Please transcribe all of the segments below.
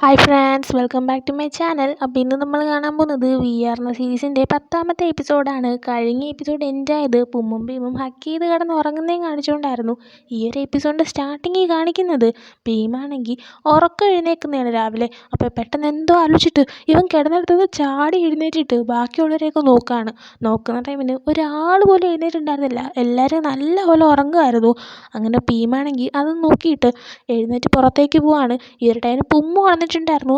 Hi friends, welcome back to my channel. അപ്പോൾ ഇന്ന് നമ്മൾ കാണാൻ പോകുന്നത് VR എന്ന സീരീസിൻ്റെ 10ാമത്തെ എപ്പിസോഡാണ്. കഴിഞ്ഞ എപ്പിസോഡ് എൻഡായത് പുമ്മും ഭീമും ഹക്ക് ചെയ്ത് കിടന്ന് ഉറങ്ങുന്നതും കാണിച്ചുകൊണ്ടായിരുന്നു. ഈ ഒരു എപ്പിസോഡിൻ്റെ സ്റ്റാർട്ടിങ്ങിൽ കാണിക്കുന്നത് ഭീമാണെങ്കിൽ ഉറക്കം എഴുന്നേൽക്കുന്നതാണ് രാവിലെ. അപ്പോൾ പെട്ടെന്ന് എന്തോ ആലോചിച്ചിട്ട് ഇവൻ കിടന്നെടുത്തത് ചാടി എഴുന്നേറ്റിട്ട് ബാക്കിയുള്ളവരെയൊക്കെ നോക്കുന്ന ടൈമിന് ഒരാൾ പോലും എഴുന്നേറ്റുണ്ടായിരുന്നില്ല. എല്ലാവരും നല്ലപോലെ ഉറങ്ങുമായിരുന്നു. അങ്ങനെ ഭീമാണെങ്കിൽ അത് നോക്കിയിട്ട് എഴുന്നേറ്റ് പുറത്തേക്ക് പോവാണ്. ഈ ഒരു ടൈമിന് പുമ്മു വന്നിട്ടുണ്ടായിരുന്നു.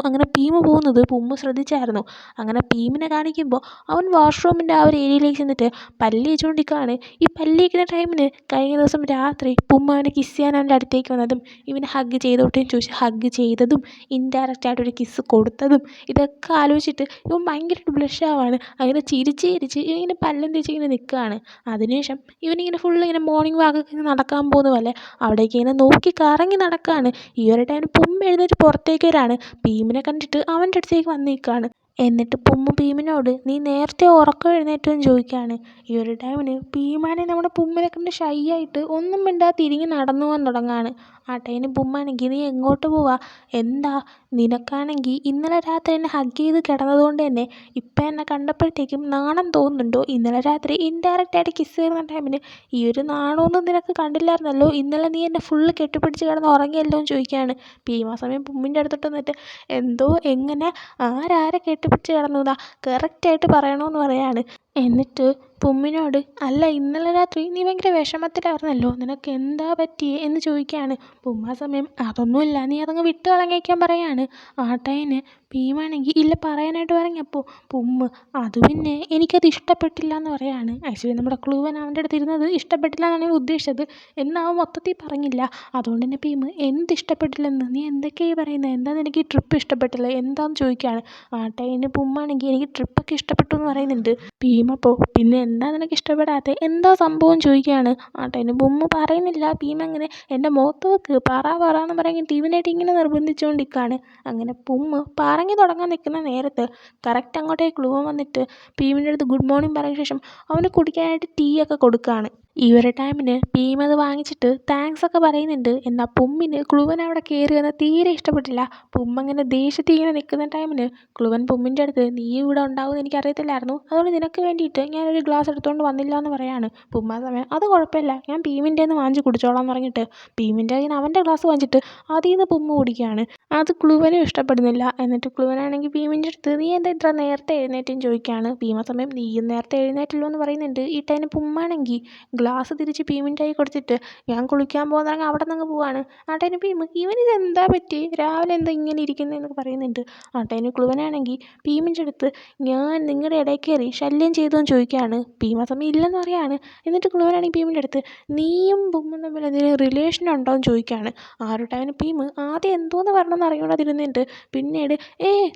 അങ്ങനെ ഭീമ് പോകുന്നത് പുമ്മു ശ്രദ്ധിച്ചായിരുന്നു. അങ്ങനെ ഭീമിനെ കാണിക്കുമ്പോൾ അവൻ വാഷ്റൂമിൻ്റെ ആ ഒരു ഏരിയയിലേക്ക് ചെന്നിട്ട് പല്ല് തേച്ചുകൊണ്ടിരിക്കുകയാണ്. ഈ പല്ല് തേക്കുന്ന ടൈമിന് കഴിഞ്ഞ ദിവസം രാത്രി പുമ്മ അവനെ കിസ് ചെയ്യാൻ അവൻ്റെ അടുത്തേക്ക് വന്നതും ഇവനെ ഹഗ് ചെയ്തോട്ടേന്ന് ചോദിച്ച് ഹഗ് ചെയ്തതും ഇൻഡയറക്റ്റായിട്ടൊരു കിസ് കൊടുത്തതും ഇതൊക്കെ ആലോചിച്ചിട്ട് ഇവൻ ഭയങ്കരമായിട്ട് ബ്ലഷ് ആവാണ്. അങ്ങനെ ചിരിച്ച് ഇങ്ങനെ പല്ലും തേച്ച് ഇങ്ങനെ നിൽക്കുകയാണ്. അതിനുശേഷം ഇവനിങ്ങനെ ഫുള്ള് ഇങ്ങനെ മോർണിംഗ് വാക്കൊക്കെ നടക്കാൻ പോകുന്ന പോലെ അവിടേക്ക് ഇങ്ങനെ നോക്കി കറങ്ങി നടക്കുകയാണ്. ഈ ഒരു ടൈമിന് പുമ്മ എഴുന്നേറ്റ് പുറത്തേക്ക് വരാണ്. ഭീമിനെ കണ്ടിട്ട് അവൻ്റെ അടുത്തേക്ക് വന്ന് നിൽക്കുകയാണ്. എന്നിട്ട് പുമ്മു ഭീമിനോട് നീ നേരത്തെ ഉറക്കം എഴുന്നേറ്റോ എന്ന് ചോദിക്കുകയാണ്. ഈ ഒരു ടൈമിന് ഭീമാനെ നമ്മുടെ പുമ്മിനെ കണ്ട് ഷൈ ആയിട്ട് ഒന്നും മിണ്ടാതെ തിരിഞ്ഞ് നടന്നു പോകാൻ തുടങ്ങുകയാണ്. ആ ടൈമിന് പുമ്മാണെങ്കിൽ നീ എങ്ങോട്ട് പോവാ, എന്താ, നിനക്കാണെങ്കിൽ ഇന്നലെ രാത്രി എന്നെ ഹഗ് ചെയ്ത് കിടന്നതുകൊണ്ട് തന്നെ ഇപ്പം എന്നെ കണ്ടപ്പോഴത്തേക്കും നാണം തോന്നുന്നുണ്ടോ? ഇന്നലെ രാത്രി ഇൻഡയറക്റ്റായിട്ട് കിസ് ചെയ്യുന്ന ടൈമിന് ഈ ഒരു നാണമൊന്നും നിനക്ക് കണ്ടില്ലായിരുന്നല്ലോ, ഇന്നലെ നീ എന്നെ ഫുള്ള് കെട്ടിപ്പിടിച്ച് കിടന്ന് ഉറങ്ങിയല്ലോ എന്ന് ചോദിക്കുകയാണ്. ഭീമ സമയം പുമ്മിൻ്റെ അടുത്തോട്ട് വന്നിട്ട് എന്തോ എങ്ങനെ ആരാരെ കെട്ടിപ്പിടിച്ച് കിടന്നതാ കറക്റ്റായിട്ട് പറയണമെന്ന് പറയാണ്. എന്നിട്ട് പുമ്മിനോട് അല്ല ഇന്നലെ രാത്രി നീ ഭയങ്കര വിഷമത്തിലായിരുന്നല്ലോ, നിനക്ക് എന്താ പറ്റിയേ എന്ന് ചോദിക്കുകയാണ്. പുമ്മ സമയം അതൊന്നുമില്ല, നീ അതങ്ങ് വിട്ട് കളഞ്ഞേക്കാൻ പറയാണ്. ആ ടൈമിന് ഭീമാണെങ്കിൽ ഇല്ല പറയാനായിട്ട് പറഞ്ഞപ്പോൾ പുമ്മ് അത് പിന്നെ എനിക്കത് ഇഷ്ടപ്പെട്ടില്ല എന്ന് പറയാണ്. ആക്ച്വലി നമ്മുടെ ക്ലൂവൻ അവൻ്റെ അടുത്ത് ഇരുന്നത് ഇഷ്ടപ്പെട്ടില്ല എന്നാണ് ഞാൻ ഉദ്ദേശിച്ചത്. എന്നവൻ മൊത്തത്തിൽ പറഞ്ഞില്ല. അതുകൊണ്ട് തന്നെ ഭീമ് എന്ത് ഇഷ്ടപ്പെട്ടില്ലെന്ന്, നീ എന്തൊക്കെയായി പറയുന്നത്, എന്താ നിനക്ക് ഈ ട്രിപ്പ് ഇഷ്ടപ്പെട്ടില്ല എന്താണെന്ന് ചോദിക്കുകയാണ്. ആ ടൈമിന് പുമ്മാണെങ്കിൽ എനിക്ക് ട്രിപ്പൊക്കെ ഇഷ്ടപ്പെട്ടു എന്ന് പറയുന്നുണ്ട്. ഭീമപ്പോൾ പിന്നെ എന്താ നിനക്ക് ഇഷ്ടപ്പെടാത്തെ, എന്താ സംഭവം ചോദിക്കുകയാണ്. ആ ടൈമിന് പുമ്മ് പറയുന്നില്ല. ഭീമ അങ്ങനെ എൻ്റെ മുഖത്ത് വെക്ക് പറ എന്ന് പറഞ്ഞിട്ട് ഇവനായിട്ട് ഇങ്ങനെ നിർബന്ധിച്ചുകൊണ്ടിരിക്കുകയാണ്. അങ്ങനെ പുമ്മ് പറഞ്ഞു തുടങ്ങാൻ നിൽക്കുന്ന നേരത്ത് കറക്റ്റ് അങ്ങോട്ടേക്ക് ക്ലൂവൻ വന്നിട്ട് ഭീമിൻ്റെ അടുത്ത് ഗുഡ് മോർണിംഗ് പറഞ്ഞ ശേഷം അവന് കുടിക്കാനായിട്ട് ടീ ഒക്കെ കൊടുക്കുകയാണ്. ഈ ഒരു ടൈമിന് ഭീം അത് വാങ്ങിച്ചിട്ട് താങ്ക്സ് ഒക്കെ പറയുന്നുണ്ട്. എന്നാൽ പുമ്മിന് ക്ലൂവൻ അവിടെ കയറി വന്നാൽ തീരെ ഇഷ്ടപ്പെട്ടില്ല. പുമ്മ അങ്ങനെ ദേഷ്യത്തിൽ ഇങ്ങനെ നിൽക്കുന്ന ടൈമിന് ക്ലൂവൻ പുമ്മിൻ്റെ അടുത്ത് നീ ഇവിടെ ഉണ്ടാവുമെന്ന് എനിക്കറിയത്തില്ലായിരുന്നു, അതുകൊണ്ട് നിനക്ക് വേണ്ടിയിട്ട് ഞാനൊരു ഗ്ലാസ് എടുത്തുകൊണ്ട് വന്നില്ല എന്ന് പറയാണ്. പുമ്മ സമയം അത് കുഴപ്പമില്ല, ഞാൻ ഭീമിൻ്റെ നിന്ന് വാങ്ങിച്ച് കുടിച്ചോളാം എന്ന് പറഞ്ഞിട്ട് ഭീമിൻ്റെ കയ്യിൽ നിന്ന് അവൻ്റെ ഗ്ലാസ് വാങ്ങിച്ചിട്ട് അതിൽ നിന്ന് പുമ്മ കുടിക്കുകയാണ്. അത് ക്ലൂവനും ഇഷ്ടപ്പെടുന്നില്ല. എന്നിട്ട് ക്ലൂവനാണെങ്കിൽ ഭീമിൻ്റെ അടുത്ത് നീ എന്താ ഇത്ര നേരത്തെ എഴുന്നേറ്റെന്ന് ചോദിക്കുകയാണ്. ഭീമ സമയം നീയും നേരത്തെ എഴുന്നേറ്റല്ലോ എന്ന് പറയുന്നുണ്ട്. ഈ ടൈമിന് പുമ്മാണെങ്കിൽ ഗ്ലാസ് തിരിച്ച് ഭീമിൻ്റെ കൈ കൊടുത്തിട്ട് ഞാൻ കുളിക്കാൻ പോകുന്നതെങ്കിൽ അവിടെ നിന്ന് പോവാണ്. ആ ടൈമിന് ഭീം ഇവനിത് എന്താ പറ്റി, രാവിലെ എന്താ ഇങ്ങനെ ഇരിക്കുന്നതെന്നൊക്കെ പറയുന്നുണ്ട്. ആ ടൈമിന് ക്ലൂവനാണെങ്കിൽ ഭീമിൻ്റെ അടുത്ത് ഞാൻ നിങ്ങളുടെ ഇടയിൽ കയറി ശല്യം ചെയ്തു എന്ന് ചോദിക്കുകയാണ്. ഭീമ സമയം ഇല്ലെന്ന് പറയാണ്. എന്നിട്ട് ക്ലൂവനാണെങ്കിൽ ഭീമിൻ്റെ അടുത്ത് നീയും പുമ്മും തമ്മിൽ എന്തെങ്കിലും റിലേഷൻ ഉണ്ടോ എന്ന് ചോദിക്കുകയാണ്. ആ ഒരു ടൈമിന് ഭീം ആദ്യം എന്തോന്ന് പറഞ്ഞെന്ന് അറിയാണ്ടിരുന്നുണ്ട്. പിന്നീട്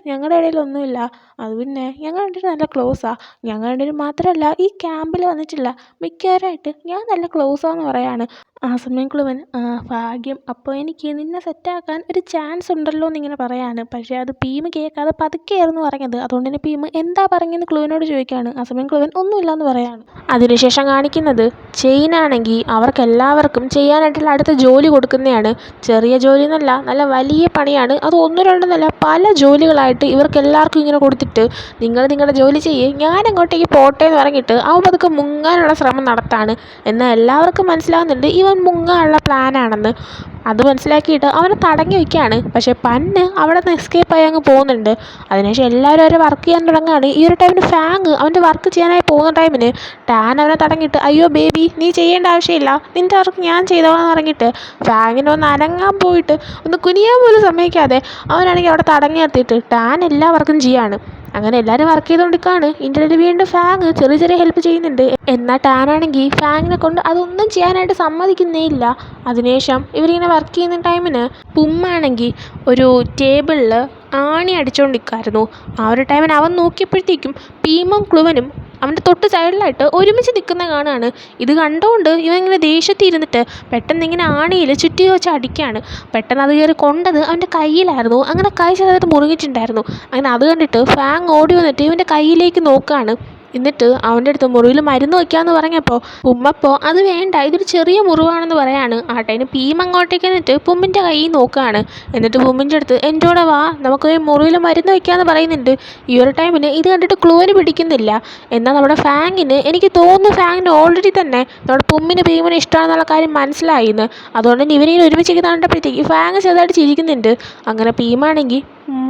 ഞങ്ങളുടെ ഇടയിലൊന്നുമില്ല, അത് പിന്നെ ഞങ്ങൾ രണ്ടുപേരും നല്ല ക്ലോസാണ്, ഞങ്ങൾ രണ്ടുപേരും മാത്രമല്ല ഈ ക്യാമ്പിൽ വന്നിട്ടില്ല മിക്കവാറുമായിട്ട് ഞാൻ നല്ല ക്ലോസാന്ന് പറയാണ്. ആ സമയം ക്ലൂവൻ ഭാഗ്യം, അപ്പോൾ എനിക്ക് നിന്നെ സെറ്റാക്കാൻ ഒരു ചാൻസ് ഉണ്ടല്ലോ എന്നിങ്ങനെ പറയാണ്. പക്ഷേ അത് ഭീം കേൾക്കാതെ പതുക്കെയായിരുന്നു പറഞ്ഞത്. അതുകൊണ്ട് തന്നെ ഭീം എന്താ പറഞ്ഞെന്ന് ക്ലൂവിനോട് ചോദിക്കുകയാണ്. ആ സമയം ക്ലൂവൻ ഒന്നുമില്ല എന്ന് പറയാണ്. അതിനുശേഷം കാണിക്കുന്നത് ചെയിനാണെങ്കിൽ അവർക്കെല്ലാവർക്കും ചെയ്യാനായിട്ടുള്ള അടുത്ത ജോലി കൊടുക്കുന്നതാണ്. ചെറിയ ജോലി എന്നല്ല, നല്ല വലിയ പണിയാണ്. അത് ഒന്നും രണ്ടെന്നല്ല പല ജോലികളായിട്ട് ഇവർക്കെല്ലാവർക്കും ഇങ്ങനെ കൊടുത്തിട്ട് നിങ്ങൾ നിങ്ങളുടെ ജോലി ചെയ്യേ ഞാൻ അങ്ങോട്ടേക്ക് പോട്ടെ എന്ന് പറഞ്ഞിട്ട് അവൻ പതുക്കെ മുങ്ങാനുള്ള ശ്രമം നടത്താണ്. എന്നാൽ എല്ലാവർക്കും മനസ്സിലാവുന്നുണ്ട് ഇവൻ മുങ്ങാനുള്ള പ്ലാനാണെന്ന്. അത് മനസ്സിലാക്കിയിട്ട് അവനെ തടഞ്ഞു വയ്ക്കുകയാണ്. പക്ഷേ പന്ന് അവിടെ നിന്ന് എസ്കേപ്പ് ആയി അങ്ങ് പോകുന്നുണ്ട്. അതിനുശേഷം എല്ലാവരും അവരെ വർക്ക് ചെയ്യാൻ തുടങ്ങുകയാണ്. ഈ ഒരു ടൈമിന് ഫാങ് അവൻ്റെ വർക്ക് ചെയ്യാനായി പോകുന്ന ടൈമിന് ടാൻ അവനെ തടഞ്ഞിട്ട് അയ്യോ ബേബി നീ ചെയ്യേണ്ട ആവശ്യമില്ല, നിൻ്റെ വർക്ക് ഞാൻ ചെയ്തോളാം എന്ന് പറഞ്ഞിട്ട് ഫാങ്ങിനെ ഒന്ന് അനങ്ങാൻ പോയിട്ട് ഒന്ന് കുനിയാൻ പോലും സമ്മതിക്കാതെ അവനാണെങ്കിൽ അവിടെ തടഞ്ഞു നിർത്തിയിട്ട് ടാൻ എല്ലാ വർക്കും ചെയ്യാണ്. അങ്ങനെ എല്ലാവരും വർക്ക് ചെയ്തുകൊണ്ടിരിക്കുകയാണ്. ഇതിൻ്റെ ഇടയിൽ വീണ്ടും ഫാങ് ചെറിയ ഹെൽപ്പ് ചെയ്യുന്നുണ്ട്. എന്നാൽ ടാനാണെങ്കിൽ ഫാങ്ങിനെ കൊണ്ട് അതൊന്നും ചെയ്യാനായിട്ട് സമ്മതിക്കുന്നേ ഇല്ല. അതിനുശേഷം ഇവരിങ്ങനെ വർക്ക് ചെയ്യുന്ന ടൈമിന് പുമ്മാണെങ്കിൽ ഒരു ടേബിളിൽ ആണി അടിച്ചുകൊണ്ടിരിക്കുമായിരുന്നു. ആ ഒരു ടൈമിന് അവൻ നോക്കിയപ്പോഴത്തേക്കും ഭീമും ക്ലൂവനും അവൻ്റെ തൊട്ട് സൈഡിലായിട്ട് ഒരുമിച്ച് നിൽക്കുന്ന കാണുകയാണ്. ഇത് കണ്ടുകൊണ്ട് ഇവൻ ഇങ്ങനെ ദേഷ്യത്തിൽ ഇരുന്നിട്ട് പെട്ടെന്ന് ഇങ്ങനെ ആണിയിൽ ചുറ്റി വെച്ച് അടിക്കുകയാണ്. പെട്ടെന്ന് അത് കയറി കൊണ്ടത് അവൻ്റെ കയ്യിലായിരുന്നു. അങ്ങനെ കൈ ചെറുതായിട്ട് മുറിഞ്ഞിട്ടുണ്ടായിരുന്നു. അങ്ങനെ അത് കണ്ടിട്ട് ഫാങ് ഓടി വന്നിട്ട് ഇവൻ്റെ കയ്യിലേക്ക് നോക്കുകയാണ്. എന്നിട്ട് അവൻ്റെ അടുത്ത് മുറിവിൽ മരുന്ന് വയ്ക്കാമെന്ന് പറഞ്ഞപ്പോൾ ഉമ്മപ്പോൾ അത് വേണ്ട, ഇതൊരു ചെറിയ മുറിവാണെന്ന് പറയാണ്. ആട്ടേന് പീം അങ്ങോട്ടേക്ക് എന്നിട്ട് പുമ്മിൻ്റെ കൈ നോക്കുകയാണ്. എന്നിട്ട് പുമ്മിൻ്റെ അടുത്ത് എൻ്റെ കൂടെ വാ, നമുക്ക് മുറിവിൽ മരുന്ന് വയ്ക്കാമെന്ന് പറയുന്നുണ്ട്. ഈ ഒരു ടൈമിന് ഇത് കണ്ടിട്ട് ക്ലൂവിന് പിടിക്കുന്നില്ല. എന്നാൽ നമ്മുടെ ഫാങ്ങിന്, എനിക്ക് തോന്നുന്നു ഫാങ്ങിന് ഓൾറെഡി തന്നെ നമ്മുടെ പുമ്മിന് പീമിന് ഇഷ്ടമാണെന്നുള്ള കാര്യം മനസ്സിലായിന്ന്. അതുകൊണ്ട് തന്നെ ഇവരെ ഒരുമിച്ച് കണ്ടപ്പോഴത്തേക്ക് ഫാങ് ചെറുതായിട്ട് ചിരിക്കുന്നുണ്ട്. അങ്ങനെ പീമാണെങ്കിൽ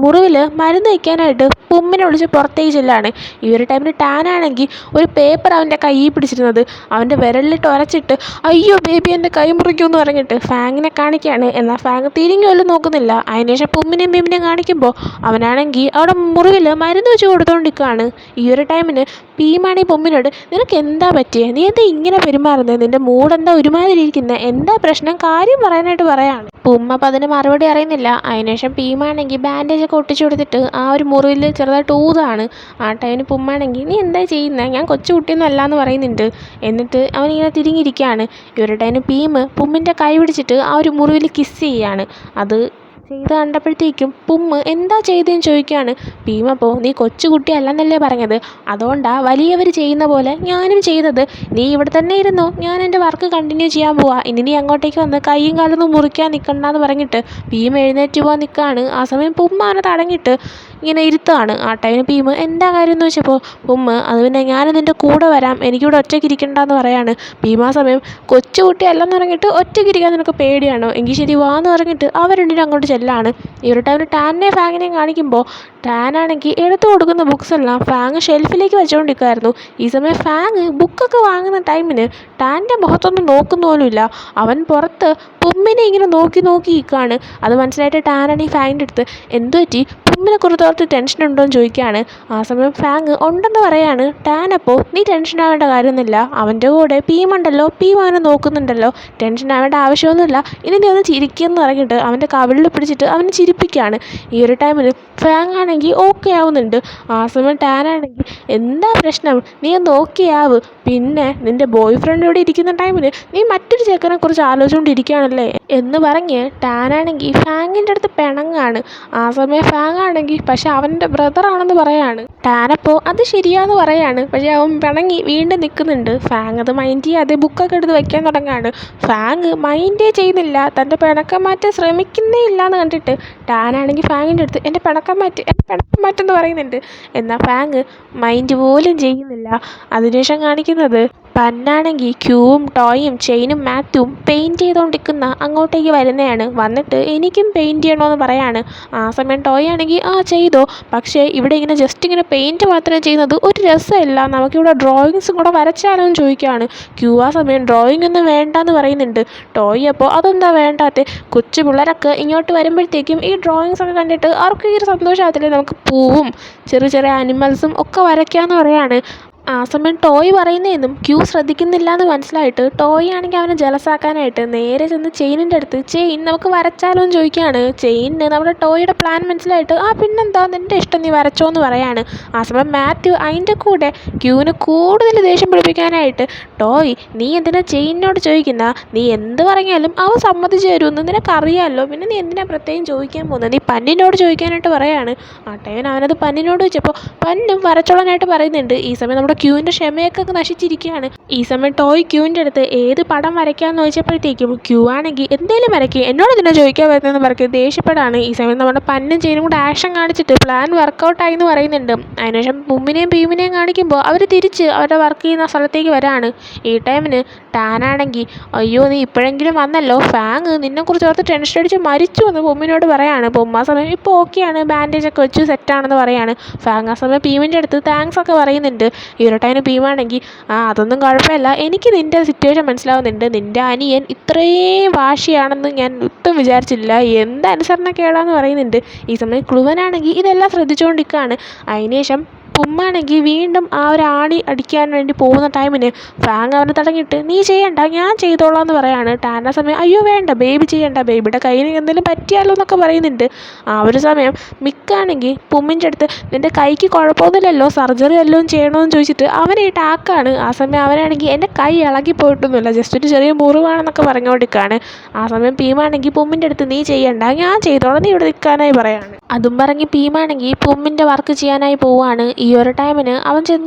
മുറിവിൽ മരുന്ന് വയ്ക്കാനായിട്ട് പുമ്മിനെ വിളിച്ച് പുറത്തേക്ക് ചെല്ലാണ്. ഈ ഒരു ടൈമിൽ ടാനാണെങ്കിൽ ഒരു പേപ്പർ അവൻ്റെ കയ്യിൽ പിടിച്ചിരുന്നത് അവൻ്റെ വിരലിലിട്ട് ഉരച്ചിട്ട് അയ്യോ ബേബി എൻ്റെ കൈ മുറിക്കുമെന്ന് പറഞ്ഞിട്ട് ഫാങ്ങിനെ കാണിക്കുകയാണ്. എന്നാൽ ഫാങ് തിരിഞ്ഞു പോലും നോക്കുന്നില്ല. അതിനുശേഷം പുമ്മിനെയും ബീമിനെയും കാണിക്കുമ്പോൾ അവനാണെങ്കിൽ അവിടെ മുറിവിൽ മരുന്ന് വെച്ച് കൊടുത്തുകൊണ്ടിരിക്കുകയാണ്. ഈ ഒരു ടൈമിന് പീമാണെങ്കിൽ പുമ്മിനോട് നിനക്ക് എന്താ പറ്റിയത്, നീ എന്താ ഇങ്ങനെ പെരുമാറുന്നത്, നിൻ്റെ മൂടെന്താ ഒരുമാതിരി ഇരിക്കുന്നത്, എന്താ പ്രശ്നം, കാര്യം പറയാനായിട്ട് പറയാണ്. ഉമ്മ അപ്പം അതിന് മറുപടി അറിയുന്നില്ല. അതിനുശേഷം പീമാണെങ്കിൽ ബാൻഡേജൊക്കെ ഒട്ടിച്ചു കൊടുത്തിട്ട് ആ ഒരു മുറിവിൽ ചെറുതായിട്ട് ഊതാണ്. ആ ടൈമിന് പുമ്മാണെങ്കിൽ നീ എന്താ ചെയ്യുന്നത്, ഞാൻ കൊച്ചു കുട്ടിയൊന്നും അല്ല എന്ന് പറയുന്നുണ്ട്. എന്നിട്ട് അവനിങ്ങനെ തിരിഞ്ഞിരിക്കുകയാണ്. ഈ ഒരു ടൈമിന് പീം പുമ്മിൻ്റെ കൈ പിടിച്ചിട്ട് ആ ഒരു മുറിവിൽ കിസ് ചെയ്യാണ്. അത് ചെയ്ത് കണ്ടപ്പോഴത്തേക്കും പുമ്മ് എന്താ ചെയ്തതെന്ന് ചോദിക്കുകയാണ്. ഭീമപ്പോൾ നീ കൊച്ചുകുട്ടിയല്ലെന്നല്ലേ പറഞ്ഞത്, അതുകൊണ്ടാണ് വലിയവർ ചെയ്യുന്ന പോലെ ഞാനും ചെയ്തത്, നീ ഇവിടെ തന്നെ ഇരുന്നോ, ഞാൻ എൻ്റെ വർക്ക് കണ്ടിന്യൂ ചെയ്യാൻ പോവാ, ഇനി നീ അങ്ങോട്ടേക്ക് വന്ന് കൈയും കാലൊന്നും മുറിക്കാൻ നിൽക്കണ്ടെന്ന് പറഞ്ഞിട്ട് ഭീം എഴുന്നേറ്റ് പോകാൻ നിൽക്കുകയാണ്. ആ സമയം പുമ്മ അവനെ തടഞ്ഞിട്ട് ഇങ്ങനെ ഇരുത്താണ്. ആ ടൈമിന് ഭീം എന്താ കാര്യം എന്ന് വെച്ചപ്പോൾ പുമ്മ് അത് പിന്നെ ഞാൻ നിൻ്റെ കൂടെ വരാം, എനിക്കിവിടെ ഒറ്റയ്ക്ക് ഇരിക്കണ്ടെന്ന് പറയാണ്. ഭീം ആ സമയം കൊച്ചുകുട്ടിയല്ലെന്ന് പറഞ്ഞിട്ട് ഒറ്റയ്ക്ക് ഇരിക്കാൻ നിനക്ക് പേടിയാണോ, എങ്കിൽ ശരി വാ എന്ന് പറഞ്ഞിട്ട് അവർ രണ്ടിനും അങ്ങോട്ട് ചെല്ലാണ്. ഈ ഒരു ടൈമിൽ ടാനിനെയും ഫാങ്ങിനെയും കാണിക്കുമ്പോൾ ടാനാണെങ്കിൽ എടുത്തു കൊടുക്കുന്ന ബുക്സ് എല്ലാം ഫാങ് ഷെൽഫിലേക്ക് വെച്ചുകൊണ്ടിരിക്കുമായിരുന്നു. ഈ സമയം ഫാങ് ബുക്കൊക്കെ വാങ്ങുന്ന ടൈമിന് ടാൻ്റെ മുഖത്തൊന്നും നോക്കുന്ന പോലുമില്ല. അവൻ പുറത്ത് പുമ്മിനെ ഇങ്ങനെ നോക്കി നോക്കി നിൽക്കുകയാണ്. അത് മനസ്സിലായിട്ട് ടാനാണെങ്കിൽ ഫാങ്ങിൻ്റെ അടുത്ത് എന്തു പറ്റി, പുമ്മിനെ കുറിച്ച് ടെൻഷൻ ഉണ്ടോ എന്ന് ചോദിക്കുകയാണ്. ആ സമയം ഫാങ് ഉണ്ടെന്ന് പറയാണ്. ടാൻ അപ്പോൾ നീ ടെൻഷൻ ആവേണ്ട കാര്യമൊന്നുമില്ല, അവൻ്റെ കൂടെ പീമുണ്ടല്ലോ, പീം അവനെ നോക്കുന്നുണ്ടല്ലോ, ടെൻഷൻ ആവേണ്ട ആവശ്യമൊന്നുമില്ല, ഇനി നീ ഒന്ന് ചിരിക്കുമെന്ന് പറഞ്ഞിട്ട് അവൻ്റെ കവിളിൽ പിടിച്ചിട്ട് അവനെ ചിരിപ്പിക്കുകയാണ്. ഈ ഒരു ടൈമിൽ ഫാങ് ആണെങ്കിൽ ഓക്കെ ആവുന്നുണ്ട്. ആ സമയം ടാനാണെങ്കിൽ എന്താ പ്രശ്നം, നീ നോക്കിയാവ്, പിന്നെ നിൻ്റെ ബോയ് ഫ്രണ്ട് ഇവിടെ ഇരിക്കുന്ന ടൈമിൽ നീ മറ്റൊരു ചെക്കനെ കുറിച്ച് ആലോചിച്ചുകൊണ്ടിരിക്കുകയാണല്ലേ എന്ന് പറഞ്ഞ് ടാനാണെങ്കിൽ ഫാങ്ങിൻ്റെ അടുത്ത് പിണങ്ങാണ്. ആ സമയം ഫാങ് ആണെങ്കിൽ പക്ഷെ അവൻ്റെ ബ്രദറാണെന്ന് പറയാണ്. ടാനപ്പോൾ അത് ശരിയാന്ന് പറയാണ്. പക്ഷേ അവൻ പിണങ്ങി വീണ്ടും നിൽക്കുന്നുണ്ട്. ഫാങ് അത് മൈൻഡ് ചെയ്യാതെ ബുക്കൊക്കെ എടുത്ത് വയ്ക്കാൻ തുടങ്ങാണ്. ഫാങ് മൈൻഡേ ചെയ്യുന്നില്ല, തൻ്റെ പിണക്കം മാറ്റാൻ ശ്രമിക്കുന്നേ ഇല്ല എന്ന് കണ്ടിട്ട് ടാനാണെങ്കിൽ ഫാങ്ങിൻ്റെ അടുത്ത് എൻ്റെ പിണക്കം മാറ്റെന്ന് പറയുന്നുണ്ട്. എന്നാൽ ഫാങ് മൈൻഡ് പോലും ചെയ്യുന്നില്ല. അതിനുശേഷം കാണിക്കുന്നത് പന്നാണെങ്കിൽ ക്യൂവും ടോയും ചെയിനും മാത്യുവും പെയിൻറ്റ് ചെയ്തുകൊണ്ടിരിക്കുന്ന അങ്ങോട്ടേക്ക് വരുന്നതാണ്. വന്നിട്ട് എനിക്കും പെയിൻറ്റ് ചെയ്യണമെന്ന് പറയാണ്. ആ സമയം ടോയ് ആണെങ്കിൽ ആ ചെയ്തോ, പക്ഷേ ഇവിടെ ഇങ്ങനെ ജസ്റ്റ് ഇങ്ങനെ പെയിൻറ്റ് മാത്രം ചെയ്യുന്നത് ഒരു രസമില്ല, നമുക്കിവിടെ ഡ്രോയിങ്സും കൂടെ വരച്ചാലോ എന്ന് ചോദിക്കുകയാണ്. ക്യൂ ആ സമയം ഡ്രോയിങ് ഒന്നും വേണ്ടാന്ന് പറയുന്നുണ്ട്. ടോയ് അപ്പോൾ അതെന്താ വേണ്ടാത്തെ, കൊച്ചു പിള്ളേരൊക്കെ ഇങ്ങോട്ട് വരുമ്പോഴത്തേക്കും ഈ ഡ്രോയിങ്സ് ഒക്കെ കണ്ടിട്ട് അവർക്ക് ഈ ഒരു സന്തോഷമാകത്തില്ലേ, നമുക്ക് പൂവും ചെറിയ ചെറിയ ആനിമൽസും ഒക്കെ വരയ്ക്കാമെന്ന് പറയാണ്. ആ സമയം ടോയ് പറയുന്നതെന്നും ക്യൂ ശ്രദ്ധിക്കുന്നില്ല എന്ന് മനസ്സിലായിട്ട് ടോയ് ആണെങ്കിൽ അവനെ ജലസാക്കാനായിട്ട് നേരെ ചെന്ന് ചെയിനിൻ്റെ അടുത്ത് ചെയിൻ നമുക്ക് വരച്ചാലോ എന്ന് ചോദിക്കുകയാണ്. ചെയിനിന് നമ്മുടെ ടോയുടെ പ്ലാൻ മനസ്സിലായിട്ട് ആ പിന്നെന്താ നിൻ്റെ ഇഷ്ടം, നീ വരച്ചോ എന്ന് പറയാണ്. ആ സമയം മാത്യു അതിൻ്റെ കൂടെ ക്യൂവിന് കൂടുതൽ ദേഷ്യം പിടിപ്പിക്കാനായിട്ട് ടോയ് നീ എന്തിനാ ചെയിനിനോട് ചോദിക്കുന്ന, നീ എന്ത് പറഞ്ഞാലും അവൻ സമ്മതിച്ചു തരുമെന്ന് നിനക്കറിയാമല്ലോ, പിന്നെ നീ എന്തിനാ പ്രത്യേകം ചോദിക്കാൻ പോകുന്നത്, നീ പന്നിനോട് ചോദിക്കാനായിട്ട് പറയാണ്. ആ ടൈമിന് അവനത് പന്നിനോട് വെച്ചപ്പോൾ പന്നും വരച്ചോളാനായിട്ട് പറയുന്നുണ്ട്. ഈ സമയം നമ്മുടെ ക്യൂവിൻ്റെ ക്ഷമയൊക്കെ നശിച്ചിരിക്കുകയാണ്. ഈ സമയം ടോയ് ക്യൂവിൻ്റെ അടുത്ത് ഏത് പടം വരയ്ക്കാമെന്ന് ചോദിച്ചപ്പോഴത്തേക്കും ക്യൂ ആണെങ്കിൽ എന്തേലും വരയ്ക്കുക, എന്നോട് ഇതിനെ ചോദിക്കാൻ വരുന്നതെന്ന് പറഞ്ഞ് ദേഷ്യപ്പെടാണ്. ഈ സമയം നമ്മുടെ പന്നും ചെയിനും കൂടെ ആക്ഷൻ കാണിച്ചിട്ട് പ്ലാൻ വർക്കൗട്ടായി എന്ന് പറയുന്നുണ്ട്. അതിനുശേഷം പുമ്മിനെയും പീമിനെയും കാണിക്കുമ്പോൾ അവർ തിരിച്ച് അവരുടെ വർക്ക് ചെയ്യുന്ന സ്ഥലത്തേക്ക് വരാണ്. ഈ ടൈമിന് ടാനാണെങ്കിൽ അയ്യോ നീ ഇപ്പോഴെങ്കിലും വന്നല്ലോ, ഫാങ് നിന്നെക്കുറിച്ച് ഓർത്ത് ടെൻഷൻ അടിച്ച് മരിച്ചു എന്ന് പുമ്മിനോട് പറയാണ്. പുമ്മ ആ സമയം ഇപ്പോൾ ഓക്കെയാണ്, ബാൻഡേജൊക്കെ വെച്ച് സെറ്റാണെന്ന് പറയാണ്. ഫാങ് ആ സമയം പീമിൻ്റെ അടുത്ത് താങ്ക്സ് ഒക്കെ പറയുന്നുണ്ട്. ഈ ഒരു ടൈമിന് പീമാണെങ്കിൽ അതൊന്നും കുഴപ്പമില്ല, എനിക്ക് നിൻ്റെ സിറ്റുവേഷൻ മനസ്സിലാവുന്നുണ്ട്, നിൻ്റെ അനിയൻ ഇത്രയും വാശിയാണെന്ന് ഞാൻ ഒട്ടും വിചാരിച്ചില്ല, എന്ത് അനുസരണക്കേടാന്ന് പറയുന്നുണ്ട്. ഈ സമയം ക്ലുവനാണെങ്കിൽ ഇതെല്ലാം ശ്രദ്ധിച്ചുകൊണ്ടിരിക്കുകയാണ്. അതിനുശേഷം പുമ്മാണെങ്കിൽ വീണ്ടും ആ ഒരു ആണി അടിക്കാൻ വേണ്ടി പോകുന്ന ടൈമിന് ഫാങ് അവനെ തടഞ്ഞിട്ട് നീ ചെയ്യണ്ട ഞാൻ ചെയ്തോളാം എന്ന് പറയാണ്. ടാൻ്റെ സമയം അയ്യോ വേണ്ട ബേബി ചെയ്യണ്ട, ബേബിയുടെ കയ്യിൽ എന്തെങ്കിലും പറ്റിയാലോ എന്നൊക്കെ പറയുന്നുണ്ട്. ആ ഒരു സമയം മിക്കാണെങ്കിൽ പുമ്മിൻ്റെ അടുത്ത് നിൻ്റെ കൈക്ക് കുഴപ്പമൊന്നുമില്ലല്ലോ, സർജറി വല്ലതും ചെയ്യണമെന്ന് ചോദിച്ചിട്ട് അവനെ ഈ ടാക്കാണ്. ആ സമയം അവനാണെങ്കിൽ എൻ്റെ കൈ ഇളകി പോയിട്ടൊന്നുമില്ല, ജസ്റ്റ് ഒരു ചെറിയ മുറിവാണെന്നൊക്കെ പറഞ്ഞുകൊണ്ടിരിക്കുകയാണ്. ആ സമയം പീമാണെങ്കിൽ പുമ്മിൻ്റെ അടുത്ത് നീ ചെയ്യണ്ട ഞാൻ ചെയ്തോളാം, നീ ഇവിടെ നിൽക്കാനായി പറയാണ്. അതും പറഞ്ഞ് പീമാണെങ്കിൽ പുമ്മിൻ്റെ വർക്ക് ചെയ്യാനായി പോവുകയാണ്. ഈ ഒരു ഒരു ടൈമിന് അവൻ